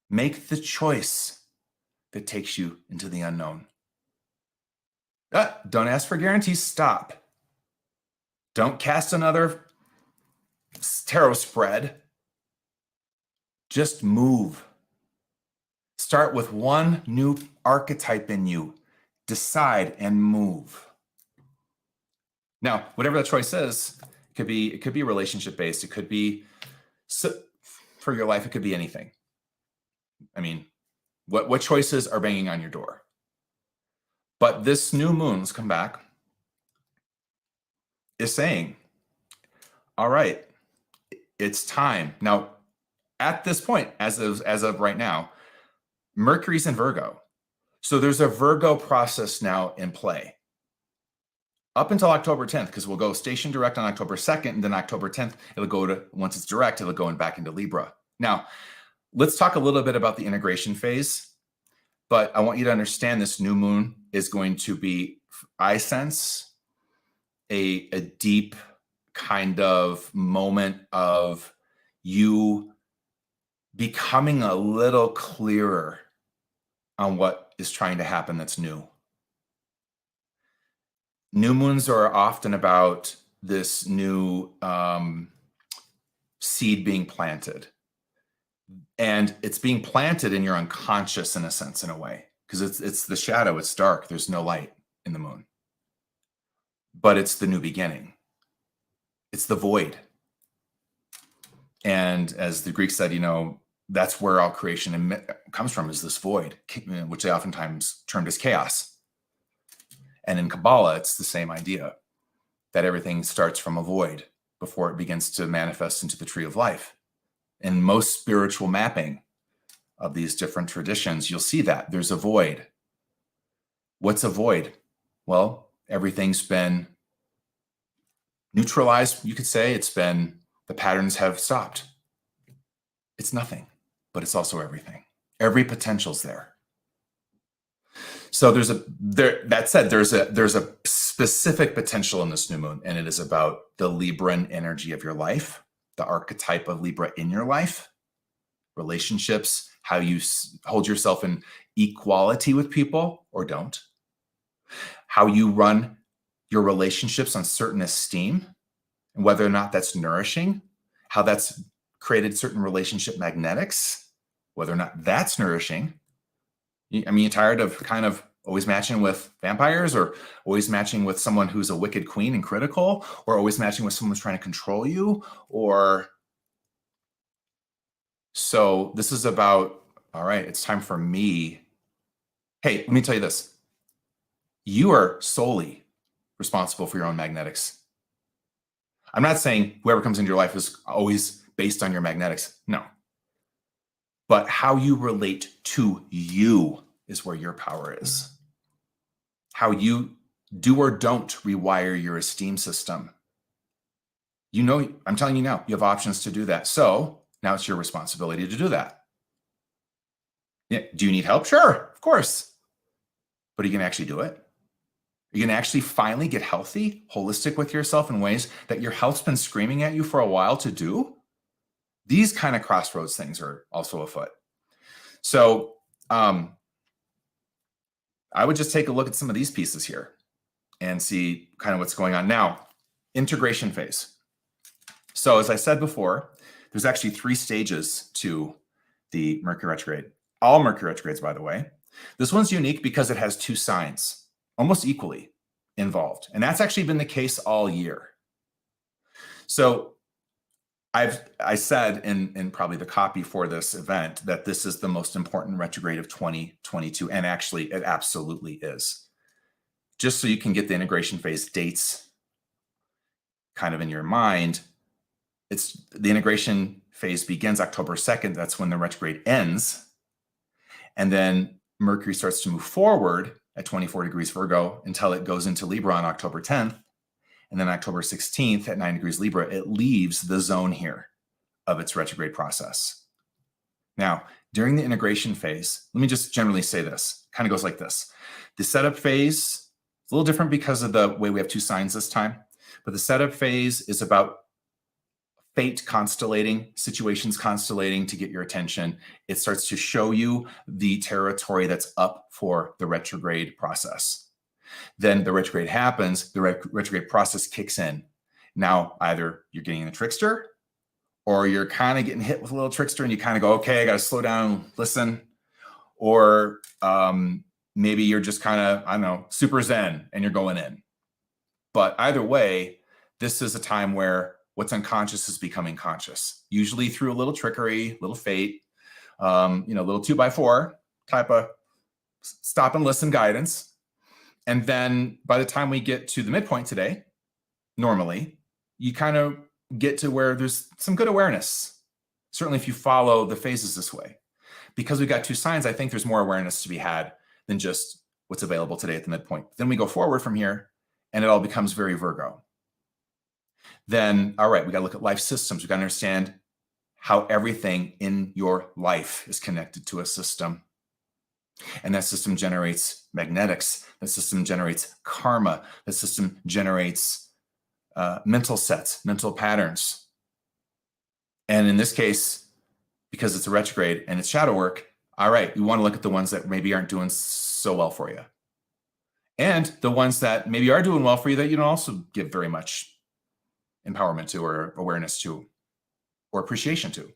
Make the choice that takes you into the unknown. Don't ask for guarantees. Stop. Don't cast another tarot spread. Just move. Start with one new archetype in you. Decide and move. Now, whatever that choice is, it could be relationship based. It could be, for your life, it could be anything. I mean, what choices are banging on your door? But this new moon, let's come back, is saying, all right, it's time. Now, at this point, as of right now, Mercury's in Virgo. So there's a Virgo process now in play. Up until October 10th, because we'll go station direct on October 2nd, and then October 10th, it'll go to, once it's direct, it'll go back into Libra. Now, let's talk a little bit about the integration phase, but I want you to understand this new moon is going to be, I sense, a deep kind of moment of you becoming a little clearer on what is trying to happen that's new. New moons are often about this new seed being planted. And it's being planted in your unconscious, in a sense, in a way, because it's the shadow, it's dark, there's no light in the moon. But it's the new beginning. It's the void. And as the Greeks said, you know, that's where all creation comes from, is this void, which they oftentimes termed as chaos. And in Kabbalah, it's the same idea, that everything starts from a void before it begins to manifest into the tree of life. In most spiritual mapping of these different traditions, you'll see that there's a void. What's a void? Well, everything's been neutralized, you could say. The patterns have stopped. It's nothing, but it's also everything. Every potential's there. So there's a specific potential in this new moon, and it is about the Libran energy of your life, the archetype of Libra in your life, relationships, how you hold yourself in equality with people or don't, how you run your relationships on certain esteem, and whether or not that's nourishing, how that's created certain relationship magnetics, whether or not that's nourishing. I mean, you're tired of kind of always matching with vampires, or always matching with someone who's a wicked queen and critical, or always matching with someone who's trying to control you, or... So this is about, all right, it's time for me. Hey, let me tell you this. You are solely responsible for your own magnetics. I'm not saying whoever comes into your life is always based on your magnetics. No. But how you relate to you is where your power is. How you do or don't rewire your esteem system. You know, I'm telling you now, you have options to do that. So now it's your responsibility to do that. Yeah. Do you need help? Sure, of course. But are you going to actually do it? Are you going to actually finally get healthy, holistic with yourself in ways that your health's been screaming at you for a while to do? These kind of crossroads things are also afoot. So I would just take a look at some of these pieces here and see kind of what's going on. Now, integration phase. So as I said before, there's actually 3 stages to the Mercury retrograde. All Mercury retrogrades, by the way. This one's unique because it has 2 signs almost equally involved. And that's actually been the case all year. So I said in probably the copy for this event that this is the most important retrograde of 2022. And actually, it absolutely is. Just so you can get the integration phase dates kind of in your mind, the integration phase begins October 2nd. That's when the retrograde ends. And then Mercury starts to move forward at 24 degrees Virgo until it goes into Libra on October 10th. And then October 16th at 9 degrees Libra, it leaves the zone here of its retrograde process. Now, during the integration phase, let me just generally say this. Kind of goes like this. The setup phase is a little different because of the way we have two signs this time. But the setup phase is about fate constellating, situations constellating to get your attention. It starts to show you the territory that's up for the retrograde process. Then the retrograde happens, the retrograde process kicks in. Now, either you're getting the trickster, or you're kind of getting hit with a little trickster and you kind of go, okay, I got to slow down, listen. Or maybe you're just kind of, I don't know, super zen and you're going in. But either way, this is a time where what's unconscious is becoming conscious, usually through a little trickery, little fate, little 2x4 type of stop and listen guidance. And then by the time we get to the midpoint today, normally, you kind of get to where there's some good awareness. Certainly if you follow the phases this way. Because we've got two signs, I think there's more awareness to be had than just what's available today at the midpoint. Then we go forward from here, and it all becomes very Virgo. Then, all right, we got to look at life systems. We got to understand how everything in your life is connected to a system. And that system generates magnetics. That system generates karma. That system generates mental sets, mental patterns. And in this case, because it's a retrograde and it's shadow work, all right, you want to look at the ones that maybe aren't doing so well for you. And the ones that maybe are doing well for you that you don't also give very much empowerment to or awareness to or appreciation to.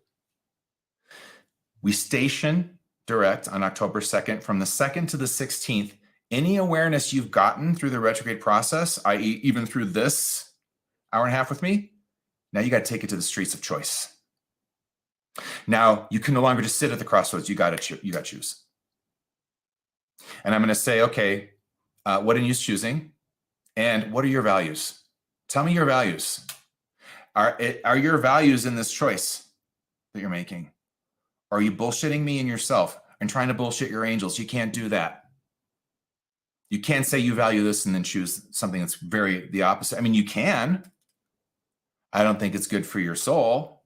We station direct on October 2nd. From the 2nd to the 16th, any awareness you've gotten through the retrograde process, i.e. even through this hour and a half with me, now you got to take it to the streets of choice. Now you can no longer just sit at the crossroads. You got to choose. And I'm going to say, okay, what are you choosing? And what are your values? Tell me your values. Are your values in this choice that you're making? Are you bullshitting me and yourself and trying to bullshit your angels? You can't do that. You can't say you value this and then choose something that's very the opposite. I mean, you can. I don't think it's good for your soul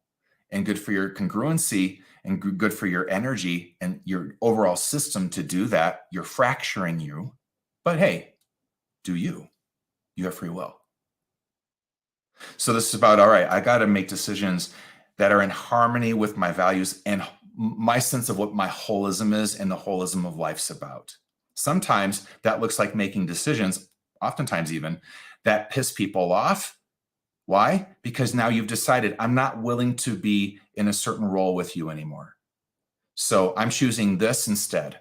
and good for your congruency and good for your energy and your overall system to do that. You're fracturing you. But hey, do you? You have free will. So this is about, all right, I got to make decisions that are in harmony with my values and my sense of what my holism is and the holism of life's about. Sometimes that looks like making decisions, oftentimes even, that piss people off. Why? Because now you've decided I'm not willing to be in a certain role with you anymore. So I'm choosing this instead.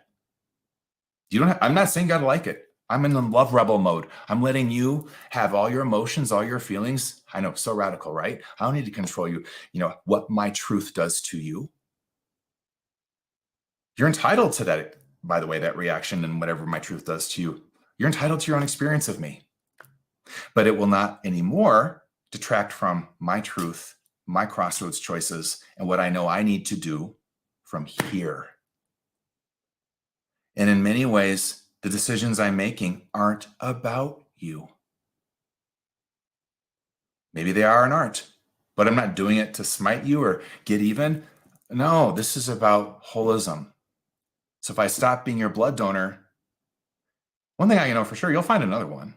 I'm not saying you gotta like it. I'm in the love rebel mode. I'm letting you have all your emotions, all your feelings. I know, so radical, right? I don't need to control you. You know, what my truth does to you. You're entitled to that, by the way, that reaction and whatever my truth does to you. You're entitled to your own experience of me. But it will not anymore detract from my truth, my crossroads choices, and what I know I need to do from here. And in many ways, the decisions I'm making aren't about you. Maybe they are and aren't, but I'm not doing it to smite you or get even. No, this is about holism. So if I stop being your blood donor, one thing I know for sure, you'll find another one.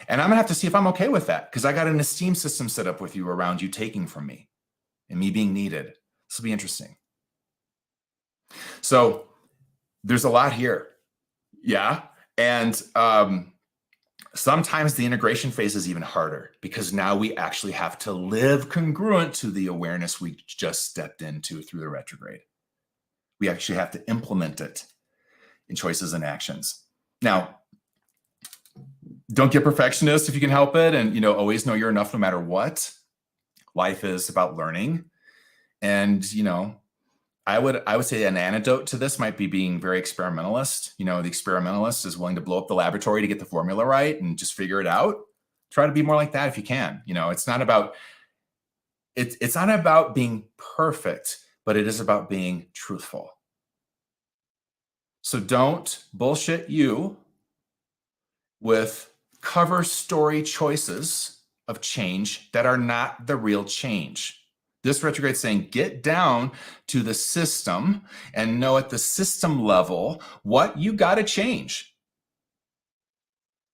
And I'm gonna have to see if I'm okay with that because I got an esteem system set up with you around you taking from me and me being needed. This will be interesting. So there's a lot here. Yeah. And sometimes the integration phase is even harder because now we actually have to live congruent to the awareness we just stepped into through the retrograde. We actually have to implement it in choices and actions. Now, don't get perfectionist if you can help it. And, always know you're enough no matter what. Life is about learning. And, I would say an antidote to this might be being very experimentalist. The experimentalist is willing to blow up the laboratory to get the formula right and just figure it out. Try to be more like that if you can. It's not about it's not about being perfect, but it is about being truthful. So don't bullshit you with cover story choices of change that are not the real change. This retrograde is saying get down to the system and know at the system level what you got to change.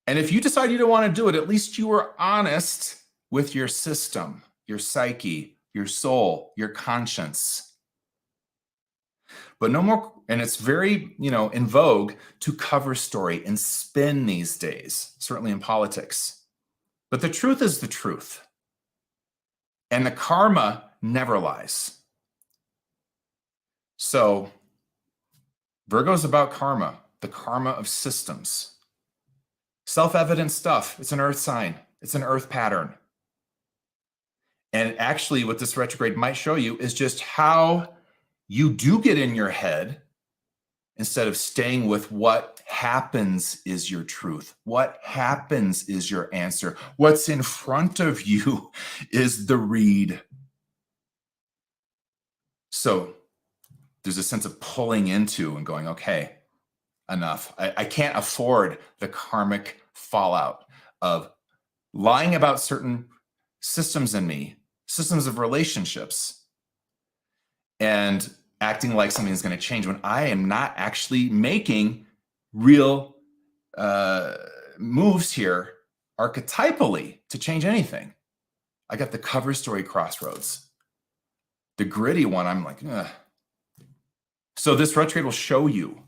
And if you decide you don't want to do it, at least you were honest with your system, your psyche, your soul, your conscience. But no more, and it's very, in vogue to cover story and spin these days, certainly in politics. But the truth is the truth. And the karma never lies. So Virgo is about karma, the karma of systems. Self-evident stuff. It's an earth sign. It's an earth pattern. And actually what this retrograde might show you is just how you do get in your head instead of staying with what happens is your truth. What happens is your answer. What's in front of you is the read. So there's a sense of pulling into and going, okay, enough. I can't afford the karmic fallout of lying about certain systems in me, systems of relationships, and acting like something is going to change when I am not actually making real moves here archetypally to change anything. I got the cover story Crossroads. The gritty one, I'm like, ugh. So this retrograde will show you,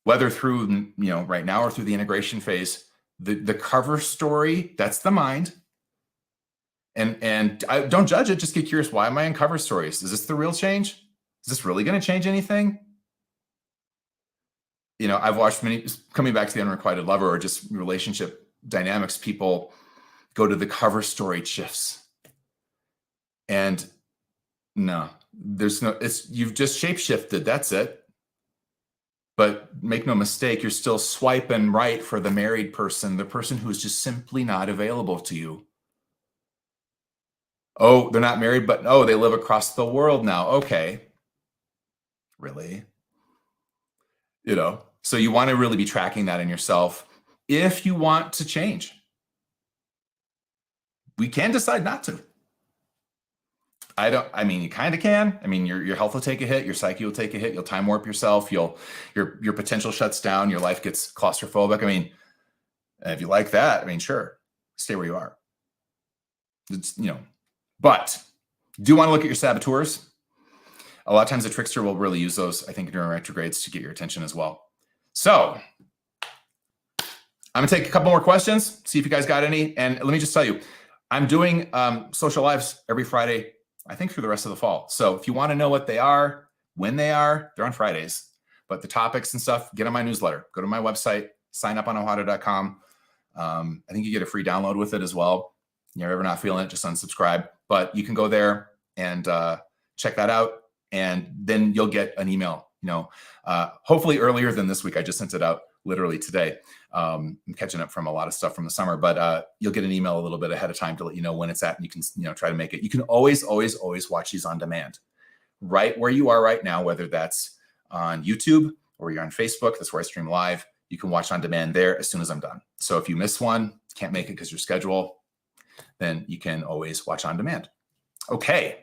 whether through, right now or through the integration phase, the cover story, that's the mind. And I don't judge it, just get curious, why am I in cover stories? Is this the real change? Is this really going to change anything? I've watched many, coming back to the unrequited lover or just relationship dynamics, people go to the cover story shifts. And no, you've just shape-shifted, that's it. But make no mistake, you're still swiping right for the married person, the person who is just simply not available to you. Oh, they're not married, but oh, they live across the world now. Okay. Really? So you want to really be tracking that in yourself if you want to change. We can decide not to. You kind of can. Your health will take a hit, your psyche will take a hit, you'll time warp yourself, your potential shuts down, your life gets claustrophobic. If you like that, sure, stay where you are. But do you want to look at your saboteurs? A lot of times the trickster will really use those, I think, during retrogrades to get your attention as well. So I'm going to take a couple more questions, see if you guys got any. And let me just tell you, I'm doing social lives every Friday, I think through the rest of the fall. So if you want to know what they are, when they are, they're on Fridays. But the topics and stuff, get on my newsletter. Go to my website, sign up on ohata.com. I think you get a free download with it as well. You're ever not feeling it, just unsubscribe. But you can go there and check that out. And then you'll get an email, hopefully earlier than this week. I just sent it out literally today. I'm catching up from a lot of stuff from the summer, but you'll get an email a little bit ahead of time to let you know when it's at, and you can try to make it. You can always watch these on demand right where you are right now, whether that's on YouTube or you're on Facebook. That's where I stream live. You can watch on demand there as soon as I'm done. So if you miss one, can't make it because your schedule, then you can always watch on demand. Okay.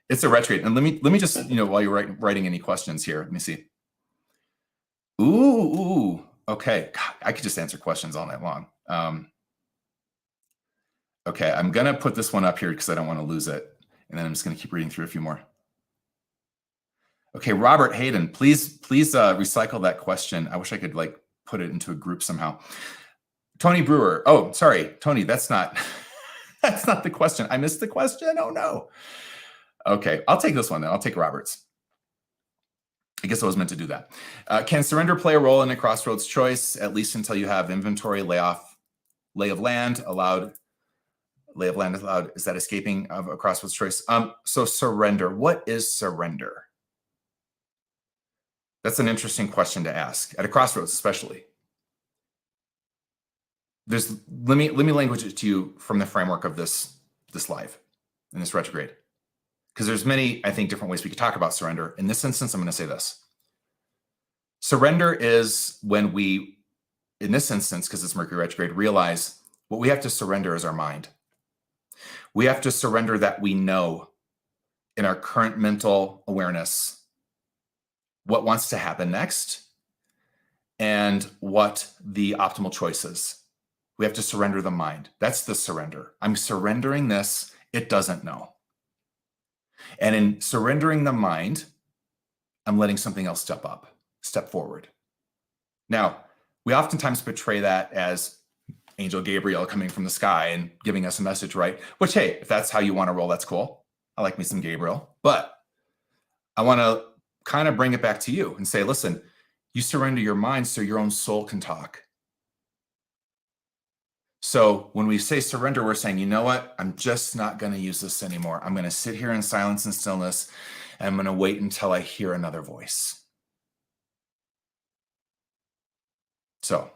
It's a retrograde. And let me just, while you're writing any questions here, let me see. Ooh. Okay. God, I could just answer questions all night long. Okay. I'm going to put this one up here because I don't want to lose it. And then I'm just going to keep reading through a few more. Okay. Robert Hayden, please recycle that question. I wish I could put it into a group somehow. Tony Brewer. Oh, sorry, Tony, that's not the question. I missed the question. Oh no. Okay, I'll take this one then. I'll take Robert's. I guess I was meant to do that. Can surrender play a role in a crossroads choice, at least until you have inventory, lay of land allowed? Is that escaping of a crossroads choice? So surrender. What is surrender? That's an interesting question to ask at a crossroads, especially. let me language it to you from the framework of this live in this retrograde, because there's many, I think, different ways we could talk about surrender. In this instance, I'm going to say this. Surrender is when we, in this instance, because it's Mercury retrograde, realize what we have to surrender is our mind. We have to surrender that we know in our current mental awareness what wants to happen next and what the optimal choice is. We have to surrender the mind. That's the surrender. I'm surrendering this. It doesn't know. And in surrendering the mind, I'm letting something else step forward. Now, we oftentimes portray that as Angel Gabriel coming from the sky and giving us a message, right? Which, hey, if that's how you want to roll, that's cool. I like me some Gabriel. But I want to kind of bring it back to you and say, listen, you surrender your mind so your own soul can talk. So when we say surrender, we're saying, you know what? I'm just not going to use this anymore. I'm going to sit here in silence and stillness, and I'm going to wait until I hear another voice. So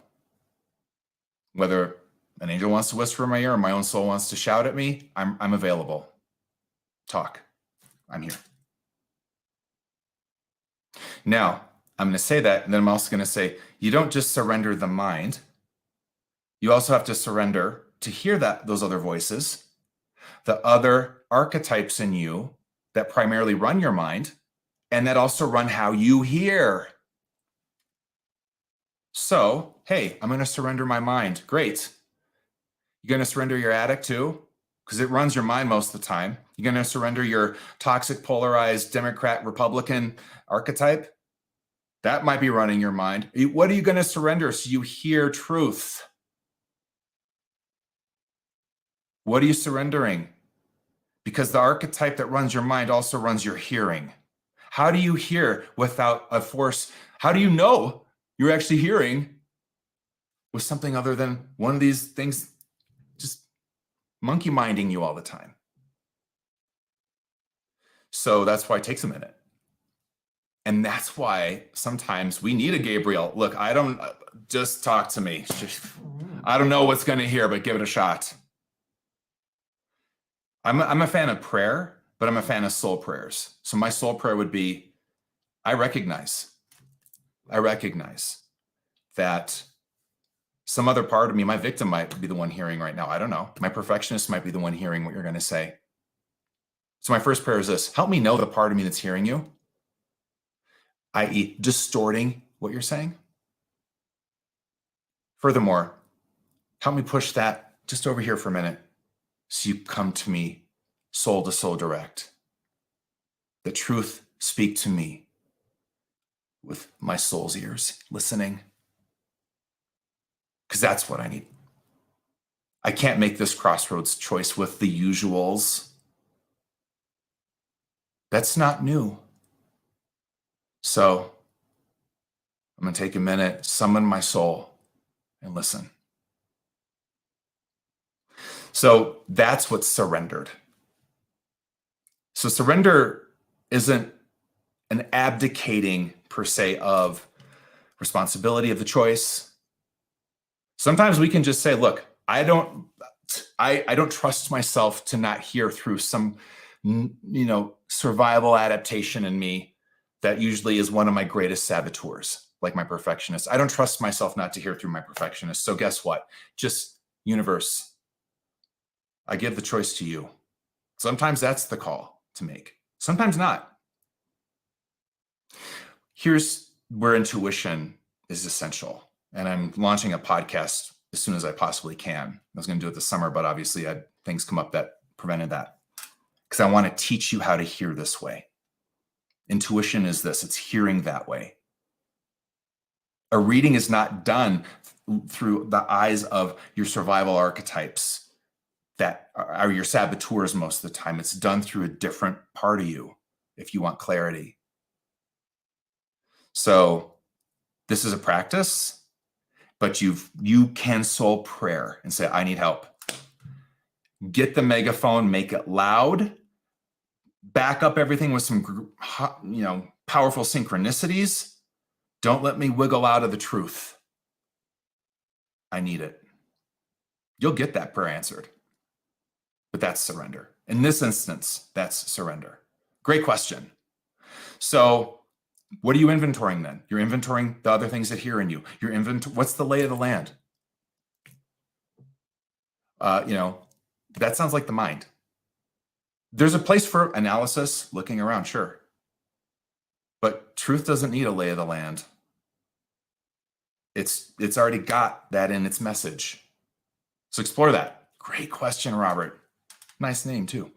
whether an angel wants to whisper in my ear or my own soul wants to shout at me, I'm available. Talk. I'm here. Now, I'm going to say that, and then I'm also going to say, you don't just surrender the mind. You also have to surrender to hear those other voices, the other archetypes in you that primarily run your mind, and that also run how you hear. So, hey, I'm going to surrender my mind. Great. You're going to surrender your addict too, because it runs your mind most of the time. You're going to surrender your toxic, polarized Democrat, Republican archetype. That might be running your mind. What are you going to surrender so you hear truth? What are you surrendering? Because the archetype that runs your mind also runs your hearing. How do you hear without a force? How do you know you're actually hearing with something other than one of these things just monkey minding you all the time? So that's why it takes a minute. And that's why sometimes we need a Gabriel. Look, I don't, just talk to me. I don't know what's going to hear, but give it a shot. I'm a fan of prayer, but I'm a fan of soul prayers. So my soul prayer would be, I recognize that some other part of me, my victim might be the one hearing right now. I don't know. My perfectionist might be the one hearing what you're going to say. So my first prayer is this: help me know the part of me that's hearing you, i.e. distorting what you're saying. Furthermore, help me push that just over here for a minute so you come to me soul to soul direct. The truth speak to me with my soul's ears, listening. Because that's what I need. I can't make this crossroads choice with the usuals. That's not new. So I'm going to take a minute, summon my soul, and listen. So that's what's surrendered. So surrender isn't an abdicating per se of responsibility of the choice. Sometimes we can just say, look, I don't trust myself to not hear through some, survival adaptation in me that usually is one of my greatest saboteurs, like my perfectionist. I don't trust myself not to hear through my perfectionist. So guess what? Just universe, I give the choice to you. Sometimes that's the call to make. Sometimes not. Here's where intuition is essential. And I'm launching a podcast as soon as I possibly can. I was going to do it this summer, but obviously I had things come up that prevented that. Because I want to teach you how to hear this way. Intuition is this: it's hearing that way. A reading is not done through the eyes of your survival archetypes that are your saboteurs most of the time. It's done through a different part of you if you want clarity. So this is a practice, but you can soul prayer and say, I need help. Get the megaphone, make it loud, back up everything with some powerful synchronicities. Don't let me wiggle out of the truth. I need it. you'll get that prayer answered. But that's surrender. In this instance, that's surrender. Great question. So what are you inventorying then? You're inventorying the other things that here in you. What's the lay of the land? That sounds like the mind. There's a place for analysis, looking around, sure. But truth doesn't need a lay of the land. It's already got that in its message. So explore that. Great question, Robert. Nice name too.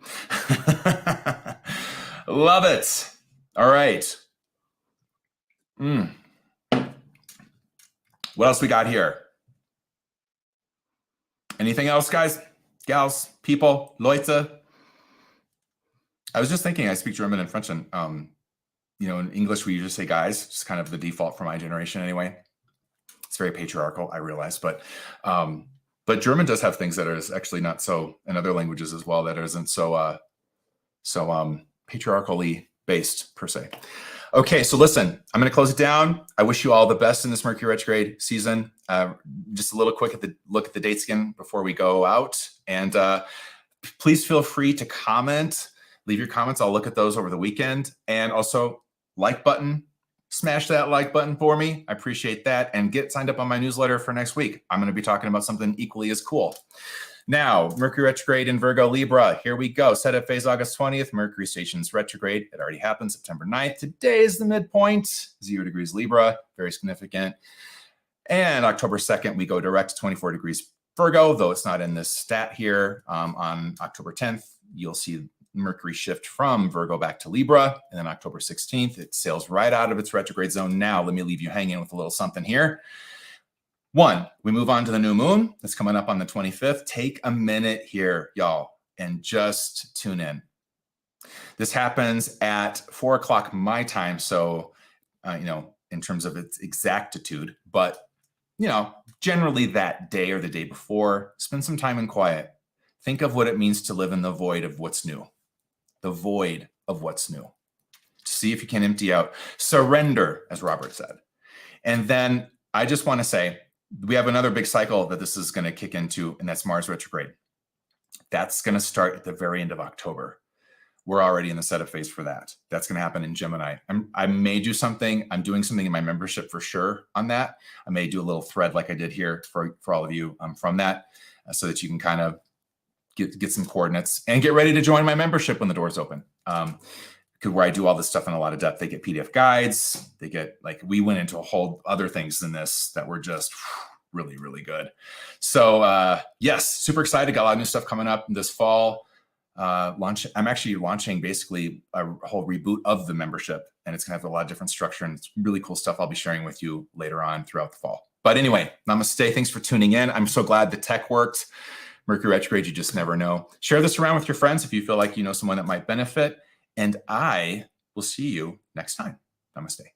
Love it. All right. What else we got here? Anything else, guys, gals, people, Leute? I was just thinking, I speak German and French, and in English we usually say guys. It's kind of the default for my generation anyway. It's very patriarchal, I realize, but German does have things that are actually not so, in other languages as well, that isn't so patriarchally based per se. Okay, so listen, I'm going to close it down. I wish you all the best in this Mercury retrograde season. Just a little quick look at the dates again before we go out. And please feel free to comment, leave your comments. I'll look at those over the weekend. And also, like button, smash that like button for me. I appreciate that. And get signed up on my newsletter for next week. I'm going to be talking about something equally as cool. Now, Mercury retrograde in Virgo Libra. Here we go. Set up phase August 20th. Mercury stations retrograde. It already happened September 9th. Today is the midpoint. 0 degrees Libra. Very significant. And October 2nd, we go direct to 24 degrees Virgo, though it's not in this stat here. On October 10th, you'll see Mercury shift from Virgo back to Libra. And then October 16th, it sails right out of its retrograde zone. Now, let me leave you hanging with a little something here. 1, we move on to the new moon that's coming up on the 25th. Take a minute here, y'all, and just tune in. This happens at 4 o'clock my time. So, in terms of its exactitude, but, generally that day or the day before, spend some time in quiet. Think of what it means to live in the void of what's new. The void of what's new. See if you can empty out. Surrender, as Robert said. And then I just want to say, we have another big cycle that this is going to kick into, and that's Mars retrograde. That's going to start at the very end of October. We're already in the setup phase for that. That's going to happen in Gemini. I may do something. I'm doing something in my membership for sure on that. I may do a little thread like I did here for all of you from that, so that you can kind of get some coordinates and get ready to join my membership when the doors open. Where I do all this stuff in a lot of depth. They get PDF guides. They get, we went into a whole other things than this that were just really, really good. So yes, super excited. Got a lot of new stuff coming up this fall. I'm actually launching basically a whole reboot of the membership, and it's gonna have a lot of different structure, and it's really cool stuff I'll be sharing with you later on throughout the fall. But anyway, namaste. Thanks for tuning in. I'm so glad the tech worked. Mercury retrograde, you just never know. Share this around with your friends if you feel like you know someone that might benefit. And I will see you next time. Namaste.